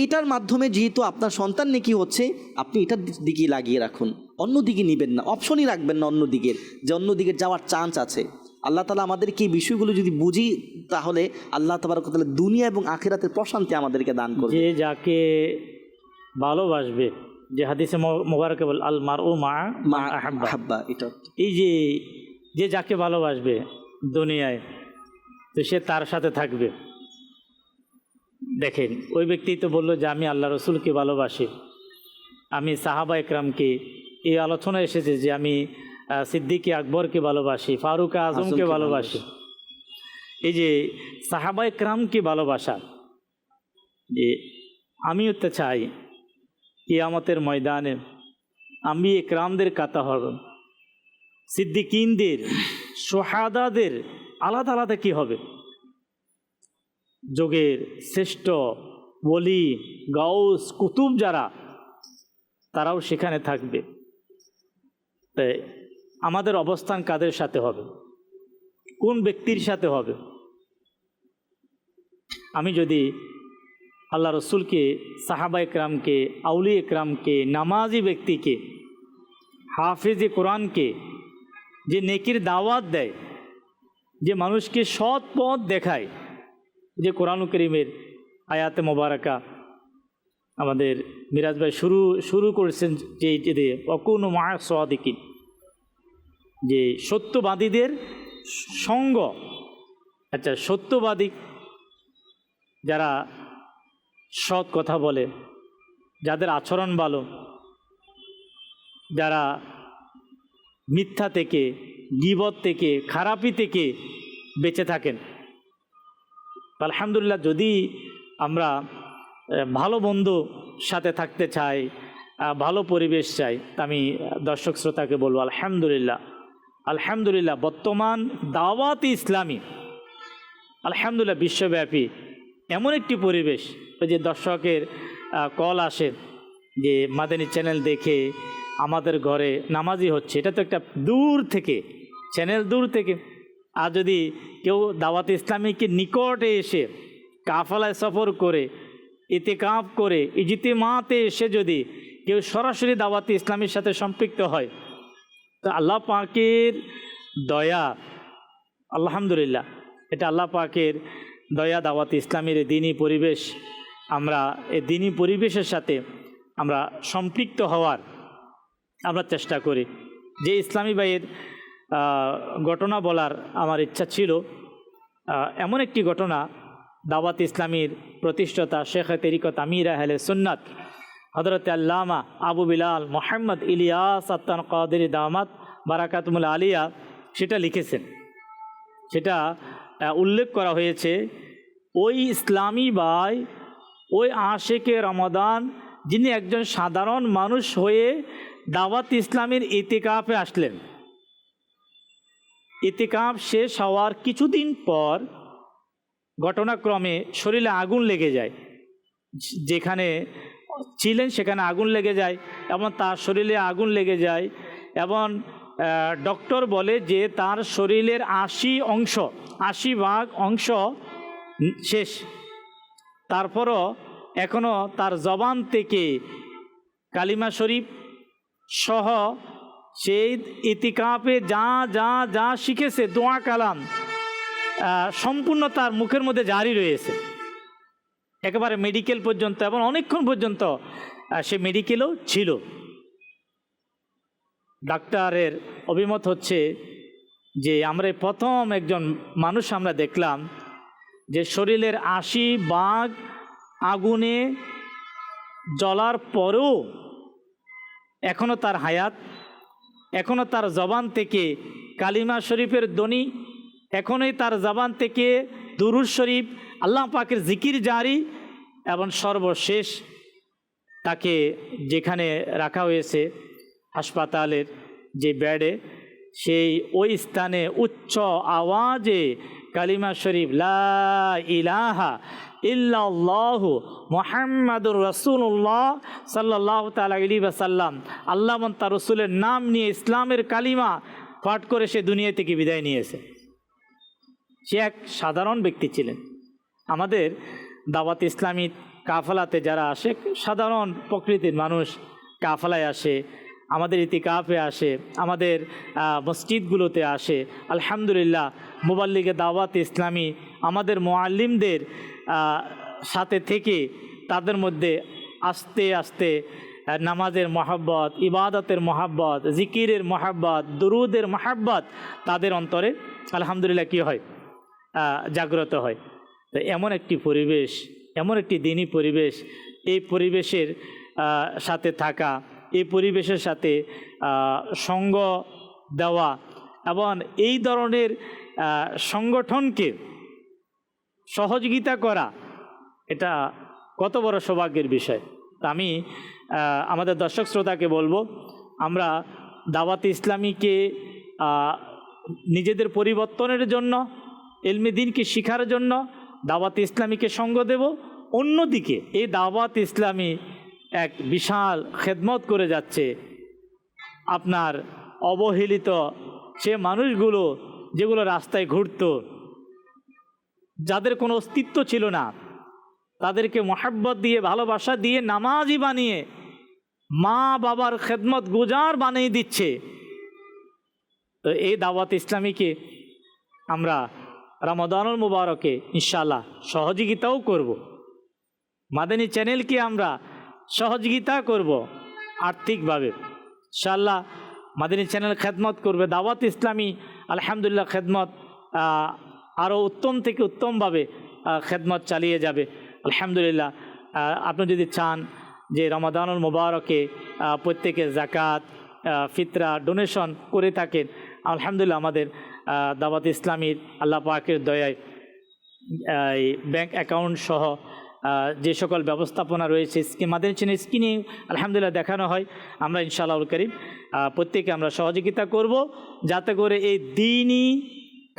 এইটার মাধ্যমে যেহেতু আপনার সন্তান নেকি হচ্ছে, আপনি এটার দিকে লাগিয়ে রাখুন, অন্য দিকে নেবেন না, অপশনই রাখবেন না অন্য দিকের, যে অন্য দিকে যাওয়ার চান্স আছে। আল্লাহ তাআলা আমাদেরকে এই বিষয়গুলো যদি বুঝি, তাহলে আল্লাহ তাবারক ওয়া তাআলা দুনিয়া এবং আখিরাতের প্রশান্তি আমাদেরকে দান করবে। যে যাকে ভালোবাসবে, যে হাদিসে মোবারকে বল আল মারউ মা আহাব্বা, এটা এই যে যাকে ভালোবাসবে দুনিয়ায়, তো সে তার সাথে থাকবে। দেখেন ওই ব্যক্তি তো বললো যে আমি আল্লাহ রসুলকে ভালোবাসি, আমি সাহাবা একরামকে, এই আলোচনা এসেছে যে আমি সিদ্দিকে আকবরকে ভালোবাসি, ফারুক আজমকে ভালোবাসি। এই যে সাহাবা একরামকে ভালোবাসা, যে আমিও তো চাই কিয়ামতের ময়দানে আমি একরামদের কাতা হব, সিদ্দিকিনদের, সোহাদাদের আলাদা আলাদা কি হবে, যোগের শ্রেষ্ঠ ওলি, গাউস, কুতুব যারা, তারাও সেখানে থাকবে। তাই আমাদের অবস্থান কাদের সাথে হবে, কোন ব্যক্তির সাথে হবে? আমি যদি আল্লাহ রসুলকে, সাহাবা একরামকে, আউলি একরামকে, নামাজি ব্যক্তিকে, হাফেজে কোরআনকে, যে নেকির দাওয়াত দেয়, যে মানুষকে সৎ পথ দেখায়, যে কোরআন কারীমের আয়াতে মোবারকা আমাদের মিরাজ ভাই শুরু করেছেন যে এটি দিয়ে, অকুন মা সাদিকিন, যে সত্যবাদীদের সঙ্গ। আচ্ছা, সত্যবাদী যারা সৎ কথা বলে, যাদের আচরণ ভালো, যারা মিথ্যা থেকে, গীবত থেকে, খারাপি থেকে বেঁচে থাকেন, আলহামদুলিল্লাহ। যদি আমরা ভালো বন্ধু সাথে থাকতে চাই, ভালো পরিবেশ চাই, তা আমি দর্শক শ্রোতাকে বলবো আলহামদুলিল্লাহ বর্তমান দাওয়াত ইসলামী আলহামদুলিল্লাহ বিশ্বব্যাপী এমন একটি পরিবেশ, ওই যে দর্শকের কল আসে যে মাদানী চ্যানেল দেখে আমাদের ঘরে নামাজি হচ্ছে, এটা তো একটা দূর থেকে চ্যানেল, দূর থেকে। আর যদি কেউ দাওয়াত ইসলামীকে নিকটে এসে কাফালায় সফর করে, ইতিকাফ করে, ইজতিমাতে এসে যদি কেউ সরাসরি দাওয়াত ইসলামীর সাথে সম্পৃক্ত হয়, তো আল্লাহ পাকের দয়া, আলহামদুলিল্লাহ, এটা আল্লাহ পাকের দয়া। দাওয়াত ইসলামীর এই দিনী পরিবেশ, আমরা এই দিনী পরিবেশের সাথে আমরা সম্পৃক্ত হওয়ার আমরা চেষ্টা করি। যে ইসলামী ভাইয়ের ঘটনা বলার আমার ইচ্ছা ছিল, এমন একটি ঘটনা, দাওয়াত ইসলামীর প্রতিষ্ঠাতা শেখ তরিকত আমির আহলে সুন্নাত হযরত আল্লামা আবু বিলাল মোহাম্মদ ইলিয়াস আত্তান কাদেরী দামাত বারাকাতুল আলিয়া সেটা লিখেছেন। সেটা উল্লেখ করা হয়েছে, ওই ইসলামী ভাই, ওই আশেকে রমাদান, যিনি একজন সাধারণ মানুষ হয়ে দাওয়াত ইসলামের ইতিকাফে আসলেন। ইতিকাফ শেষ হওয়ার কিছুদিন পর ঘটনাক্রমে শরীরে আগুন লেগে যায়, যেখানে ছিলেন সেখানে আগুন লেগে যায় এবং তার শরীরে আগুন লেগে যায় এবং ডক্টর বলে যে তার শরীরের 80% অংশ শেষ। তারপরও এখনও তার জবান থেকে কালিমা শরীফ সহ সেই ইতিকাফে যা যা যা শিখেছে দোয়া কালাম সম্পূর্ণ তার মুখের মধ্যে জারি রয়েছে, একেবারে মেডিকেল পর্যন্ত, এবং অনেকক্ষণ পর্যন্ত সে মেডিকেলও ছিল। ডাক্তারের অভিমত হচ্ছে যে আমরা প্রথম একজন মানুষ আমরা দেখলাম যে শরীরের 80% আগুনে জ্বলার পরেও এখনও তার হায়াত, এখনও তার জবান থেকে কালিমা শরীফের ধ্বনি, এখনই তার জবান থেকে দুরূদ শরীফ, আল্লাহ পাকের জিকির জারি, এবং সর্বশেষ তাকে যেখানে রাখা হয়েছে হাসপাতালের যে বেডে, সেই ওই স্থানে উচ্চ আওয়াজে কালিমা শরীফ লা ইলাহা ইল্লাল্লাহু মুহাম্মাদুর রাসূলুল্লাহ সাল্লাল্লাহু তাআলা আলাইহি ওয়াসাল্লাম, আল্লাহ এবং তার রাসূলের নাম নিয়ে ইসলামের কালিমা পাঠ করে সে দুনিয়া থেকে বিদায় নিয়েছে। সে এক সাধারণ ব্যক্তি ছিলেন। আমাদের দাওয়াত ইসলামী কাফেলাতে যারা আসে, সাধারণ প্রকৃতির মানুষ কাফেলায় আসে, আমাদের ইতিকাফে আসে, আমাদের মসজিদগুলোতে আসে। আলহামদুলিল্লাহ, মুবাল্লিগে দাওয়াত ইসলামী আমাদের মুআল্লিমদের সাথে থেকে তাদের মধ্যে আস্তে আস্তে নামাজের মহাব্বত, ইবাদতের মহাব্বত, জিকিরের মহাব্বত, দুরুদের মহাব্বত তাদের অন্তরে আলহামদুলিল্লাহ কী হয়, জাগ্রত হয়। তো এমন একটি পরিবেশ, এমন একটি দিনী পরিবেশ, এই পরিবেশের সাথে থাকা, এই পরিবেশের সাথে সঙ্গ দেওয়া এবং এই ধরনের সংগঠনকে সহযোগিতা করা, এটা কত বড় সৌভাগ্যের বিষয়। তা আমি আমাদের দর্শক শ্রোতাকে বলবো, আমরা দাওয়াত ইসলামীকে নিজেদের পরিবর্তনের জন্য, ইলমে দ্বীনকে শিখার জন্য দাওয়াত ইসলামীকে সঙ্গ দেব। অন্যদিকে এই দাওয়াত ইসলামী এক বিশাল খেদমত করে যাচ্ছে আপনার অবহেলিত সে মানুষগুলো, যেগুলো রাস্তায় ঘুরত, যাদের কোনো অস্তিত্ব ছিল না, তাদেরকে মহাব্বত দিয়ে, ভালোবাসা দিয়ে, নামাজি বানিয়ে মা বাবার খেদমত গুজার বানিয়ে দিচ্ছে। তো এই দাওয়াত ইসলামীকে আমরা রমাদানুল মুবারকে ইনশাআল্লাহ সহযোগিতাও করব। মাদানী চ্যানেলকে আমরা সহযোগিতা করব আর্থিকভাবে। ইনশাআল্লাহ মাদানী চ্যানেল খেদমত করবে, দাওয়াত ইসলামী আলহামদুলিল্লাহ খেদমত আরও উত্তম থেকে উত্তমভাবে খেদমত চালিয়ে যাবে আলহামদুলিল্লাহ। আপনি যদি চান যে রমাদানুল মুবারকে প্রত্যেকে জাকাত, ফিতরা, ডোনেশন করে থাকেন, আলহামদুলিল্লাহ আমাদের দাওয়াত ইসলামীর আল্লাহ পাকের দয়ায় এই ব্যাংক অ্যাকাউন্ট সহ যে সকল ব্যবস্থাপনা রয়েছে মাদানী চ্যানেল স্ক্রিনে আলহামদুলিল্লাহ দেখানো হয়। আমরা ইনশাআল্লাহুল কারীম প্রত্যেকে আমরা সহযোগিতা করব, যাতে করে এই দ্বীনি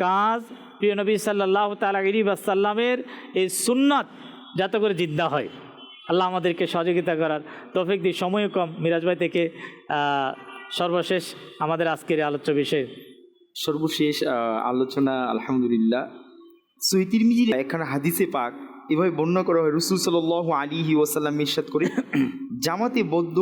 কাজ, প্রিয় নবী সাল্লাল্লাহু তাআলা আলাইহি ওয়াসাল্লামের এই সুন্নাত যাতে করে জিন্দা হয়। আল্লাহ আমাদেরকে সহযোগিতা করার তৌফিক দিন। সময় কম, মিরাজ ভাই থেকে সর্বশেষ আমাদের আজকের আলোচ্য বিষয়। সর্বশেষ আলোচনা আলহামদুলিল্লাহ সহিহ তিরমিজির একখানা হাদিসে পাক এভাবে বর্ণনা করা হয়, রাসূল সাল্লাল্লাহু আলাইহি ওয়াসাল্লাম ইরশাদ করে, জামাতে বদ্ধ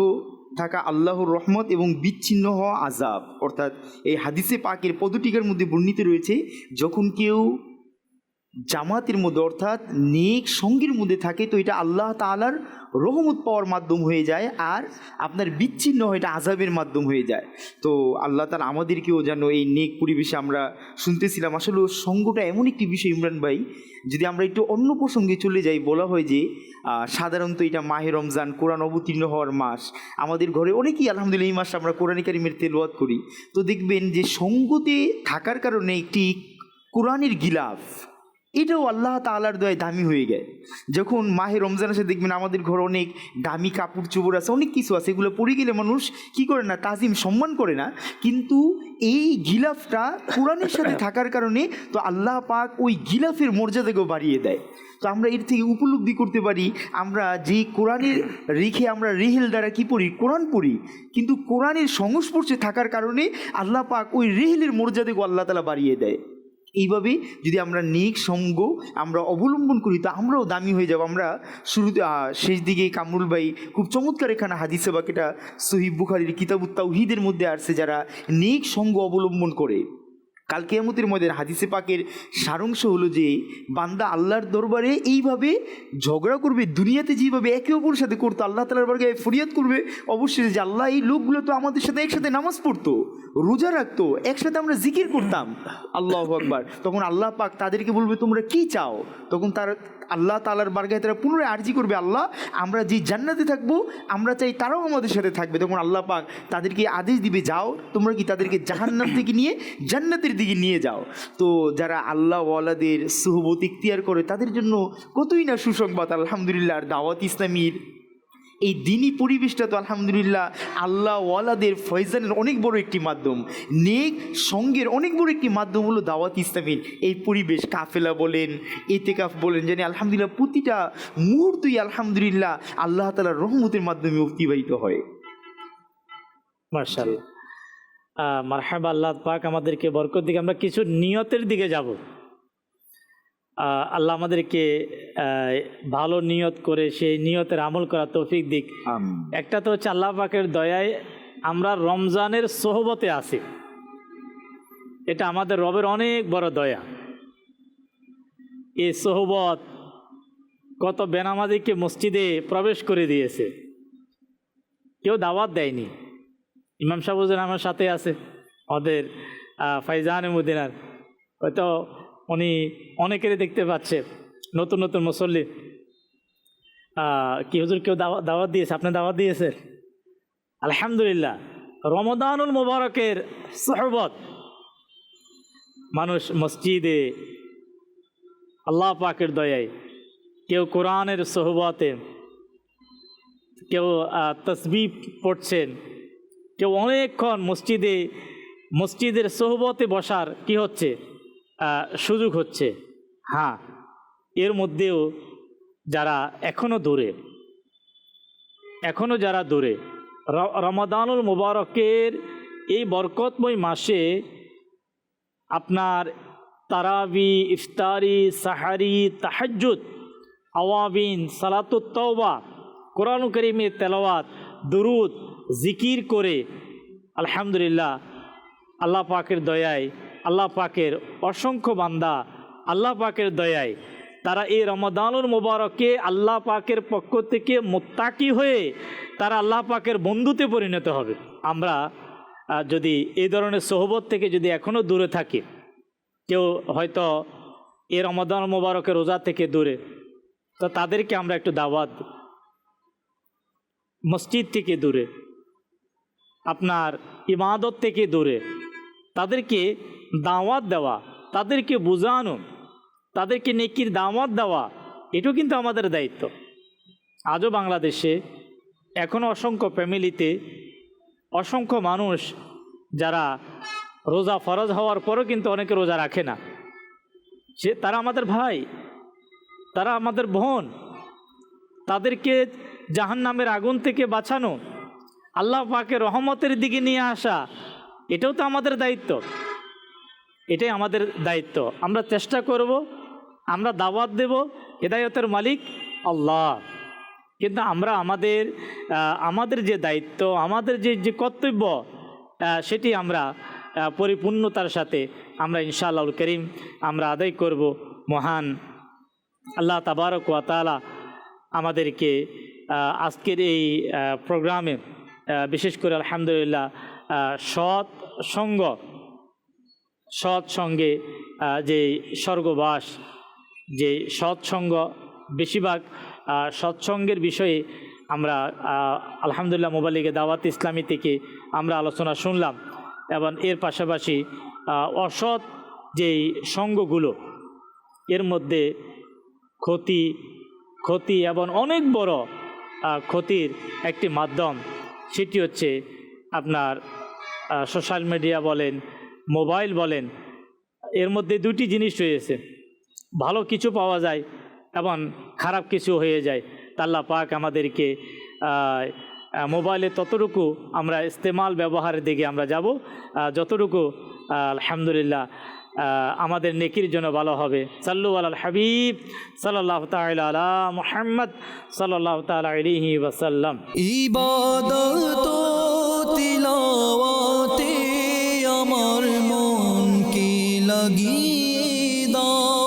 থাকা আল্লাহর রহমত এবং বিচ্ছিন্ন হওয়া আযাব। অর্থাৎ এই হাদিসে পাকের পদটিকার মধ্যে বর্ণিত রয়েছে, যখন কেউ জামাতের মধ্যে অর্থাৎ নেক সঙ্গীর মধ্যে থাকে, তো এটা আল্লাহ তাআলার রহমত পাওয়ার মাধ্যম হয়ে যায়, আর আপনার বিচ্ছিন্ন হয় এটা আযাবের মাধ্যম হয়ে যায়। তো আল্লাহ তাআলা আমাদেরকেও যেন এই নেক পরিবেশে, আমরা শুনতেছিলাম আসলে সঙ্গটা এমন একটি বিষয় ইমরান ভাই, যদি আমরা একটু অন্য প্রসঙ্গে চলে যাই, বলা হয় যে সাধারণত এটা মাহে রমজান, কোরআন অবতীর্ণ হওয়ার মাস, আমাদের ঘরে অনেকেই আলহামদুলিল্লাহ এই মাসে আমরা কোরআনে কারিমের তেলাওয়াত করি। তো দেখবেন যে সঙ্গতে থাকার কারণে একটি কোরআনের গিলাফ, এটাও আল্লাহ তাআলার দয়ায় দামি হয়ে যায়। যখন মাহে রমজান আসে দেখবেন আমাদের ঘরে অনেক দামি কাপড় চোপড় আছে, অনেক কিছু আছে, এগুলো পরে গেলে মানুষ কি করে না, তাজিম সম্মান করে না, কিন্তু এই গিলাফটা কোরআনের সাথে থাকার কারণে তো আল্লাহ পাক ওই গিলাফের মর্যাদাকেও বাড়িয়ে দেয়। তো আমরা এর থেকে উপলব্ধি করতে পারি, আমরা যেই কোরআনের রেখে আমরা রেহেল দ্বারা কি পড়ি, কোরআন পড়ি, কিন্তু কোরআনের সংস্পর্শে থাকার কারণে আল্লাহ পাক ওই রেহেলের মর্যাদাকেও আল্লাহ তাআলা বাড়িয়ে দেয়। এইভাবে যদি আমরা নেক সঙ্গ আমরা অবলম্বন করি, তো আমরাও দামি হয়ে যাব। আমরা শুরুতে শেষ দিকে কামরুল ভাই খুব চমৎকার এখানে হাদিসে বা এটা সহিহ বুখারীর কিতাবুত তাওহীদের মধ্যে আসছে, যারা নেক সঙ্গ অবলম্বন করে কাল কিয়ামতের মধ্যে হাদিসে পাকের সারাংশ হলো যে বান্দা আল্লাহর দরবারে এইভাবে ঝগড়া করবে, দুনিয়াতে যেভাবে একে অপরের সাথে করতো, আল্লাহ তাআলার বারগাহে ফরিয়াদ করবে অবশ্যই যে আল্লাহ, এই লোকগুলো তো আমাদের সাথে একসাথে নামাজ পড়তো, রোজা রাখতো, একসাথে আমরা জিকির করতাম, আল্লাহু আকবার। তখন আল্লাহ পাক তাদেরকে বলবে তোমরা কি চাও? তখন তার আল্লাহ তাআলার বারগাহে তারা পুনরায় আরজি করবে, আল্লাহ আমরা যে জান্নাতে থাকবো আমরা চাই তারাও আমাদের সাথে থাকবে। তখন আল্লাহ পাক তাদেরকে আদেশ দিবে, যাও তোমরা কি তাদেরকে জাহান্নাম থেকে নিয়ে জান্নাতের দিকে নিয়ে যাও। তো যারা আল্লাহ ওয়ালাদের সুহবত ইখতিয়ার করে তাদের জন্য কতই না সুসংবাদ আলহামদুলিল্লাহ। আর দাওয়াত ইসলামীর এই দিনী পরিবেশটা তো আলহামদুলিল্লাহ আল্লাহ ওয়ালাদের ফয়জানের অনেক বড় একটি মাধ্যম, নেক সঙ্গের অনেক বড় একটি মাধ্যম হলো দাওয়াত ইসলামীর এই পরিবেশ। কাফেলা বলেন, ইতিকাফ বলেন, জানি আলহামদুলিল্লাহ প্রতিটা মুহূর্তই আলহামদুলিল্লাহ আল্লাহ তাআলার রহমতের মাধ্যমে অতিবাহিত হয়। মাশাআল্লাহ, মারহাবা। আল্লাহ পাক আমাদেরকে বরকত দিকে। আমরা কিছু নিয়তের দিকে যাব। আল্লাহ আমাদেরকে ভালো নিয়ত করে সেই নিয়তের আমল করা তৌফিক দিক। একটা তো হচ্ছে আল্লাহ পাকের দয়ায় আমরা রমজানের সোহবতে আছি, এটা আমাদের রবের অনেক বড় দয়া। এই সোহবত কত বেনামাজিকে মসজিদে প্রবেশ করে দিয়েছে, কেউ দাওয়াত দেয়নি। ইমাম সাহেব আমার সাথে আছে, ওদের ফাইজান মদিনার, হয়তো উনি অনেকেরই দেখতে পাচ্ছে নতুন নতুন মুসল্লি। কি হুজুর কেউ দাওয়াত দিয়েছে? আপনি দাওয়াত দিয়েছেন? আলহামদুলিল্লাহ। রমাদানুল মুবারকের সোহবত, মানুষ মসজিদে আল্লাহ পাকের দয়ায়, কেউ কোরআনের সোহবতে, কেউ তসবিহ পড়ছেন, কেউ অনেকক্ষণ মসজিদের সোহবতে বসার কি হচ্ছে সুযোগ হচ্ছে। হ্যাঁ, এর মধ্যেও যারা এখনও যারা দূরে রমাদানুল মুবারকের এই বরকতময় মাসে আপনার তারাবি, ইফতারি, সাহারি, তাহাজ্জুদ, আওয়াবিন, সালাতুত তাওবা, কোরআন কারীমের তেলাওয়াত, দুরুদ, জিকির করে আলহামদুলিল্লাহ আল্লাহ পাকের দয়ায়, আল্লাহ পাকের অসংখ্য বান্দা আল্লাহ পাকের দয়ায় তারা এই রমাদানুল মুবারকে আল্লাহ পাকের পক্ষ থেকে মুত্তাকি হয়ে তারা আল্লাহ পাকের বন্ধুতে পরিণত হবে। আমরা যদি এই ধরনের সোহবত থেকে যদি এখনও দূরে থাকি, কেউ হয়তো এই রমাদানুল মুবারকের রোজা থেকে দূরে, তো তাদেরকে আমরা একটু দাওয়াত, মসজিদ থেকে দূরে, আপনার ইবাদত থেকে দূরে, তাদেরকে দাওয়াত দেওয়া, তাদেরকে বোঝানো, তাদেরকে নেকির দাওয়াত দেওয়া, এটাও কিন্তু আমাদের দায়িত্ব। আজও বাংলাদেশে এখনও অসংখ্য ফ্যামিলিতে অসংখ্য মানুষ যারা রোজা ফরজ হওয়ার পরও কিন্তু অনেকে রোজা রাখে না। তারা আমাদের ভাই, তারা আমাদের বোন, তাদেরকে জাহান্নামের আগুন থেকে বাঁচানো, আল্লাহ পাকের রহমতের দিকে নিয়ে আসা, এটাও তো আমাদের দায়িত্ব। এটাই আমাদের দায়িত্ব। আমরা চেষ্টা করব, আমরা দাওয়াত দেব, হেদায়েতের মালিক আল্লাহ। কিন্তু আমরা আমাদের যে দায়িত্ব, আমাদের যে কর্তব্য, সেটি আমরা পরিপূর্ণতার সাথে আমরা ইনশাআল্লাহুল কারীম আমরা আদায় করব। মহান আল্লাহ তাবারক ওয়া তাআলা আমাদেরকে আজকের এই প্রোগ্রামে বিশেষ করে আলহামদুলিল্লাহ সৎসঙ্গে যে স্বর্গবাস, যে সৎসঙ্গ, বেশিরভাগ সৎসঙ্গের বিষয়ে আমরা আলহামদুলিল্লাহ মোবালিগে দাওয়াত ইসলামী থেকে আমরা আলোচনা শুনলাম, এবং এর পাশাপাশি অসৎ যেই সঙ্গগুলো, এর মধ্যে ক্ষতি এবং অনেক বড় ক্ষতির একটি মাধ্যম, সেটি হচ্ছে আপনার সোশ্যাল মিডিয়া বলেন, মোবাইল বলেন। এর মধ্যে দুটি জিনিস রয়েছে, ভালো কিছু পাওয়া যায় এবং খারাপ কিছু হয়ে যায়। আল্লাহ পাক আমাদেরকে মোবাইলে ততটুকু আমরা ইস্তেমাল ব্যবহারের দিকে আমরা যাব যতটুকু আলহামদুলিল্লাহ আমাদের নেকির জন্য ভালো হবে। সাল্লু আলাল হাবিব সাল্লাল্লাহু তাআলা আলা মুহাম্মদ সাল্লাল্লাহু তাআলা আলাইহি ওয়াসাল্লাম। ইবাদত তিলাওয়াতে আমার মন কি লাগিয়ে দাও।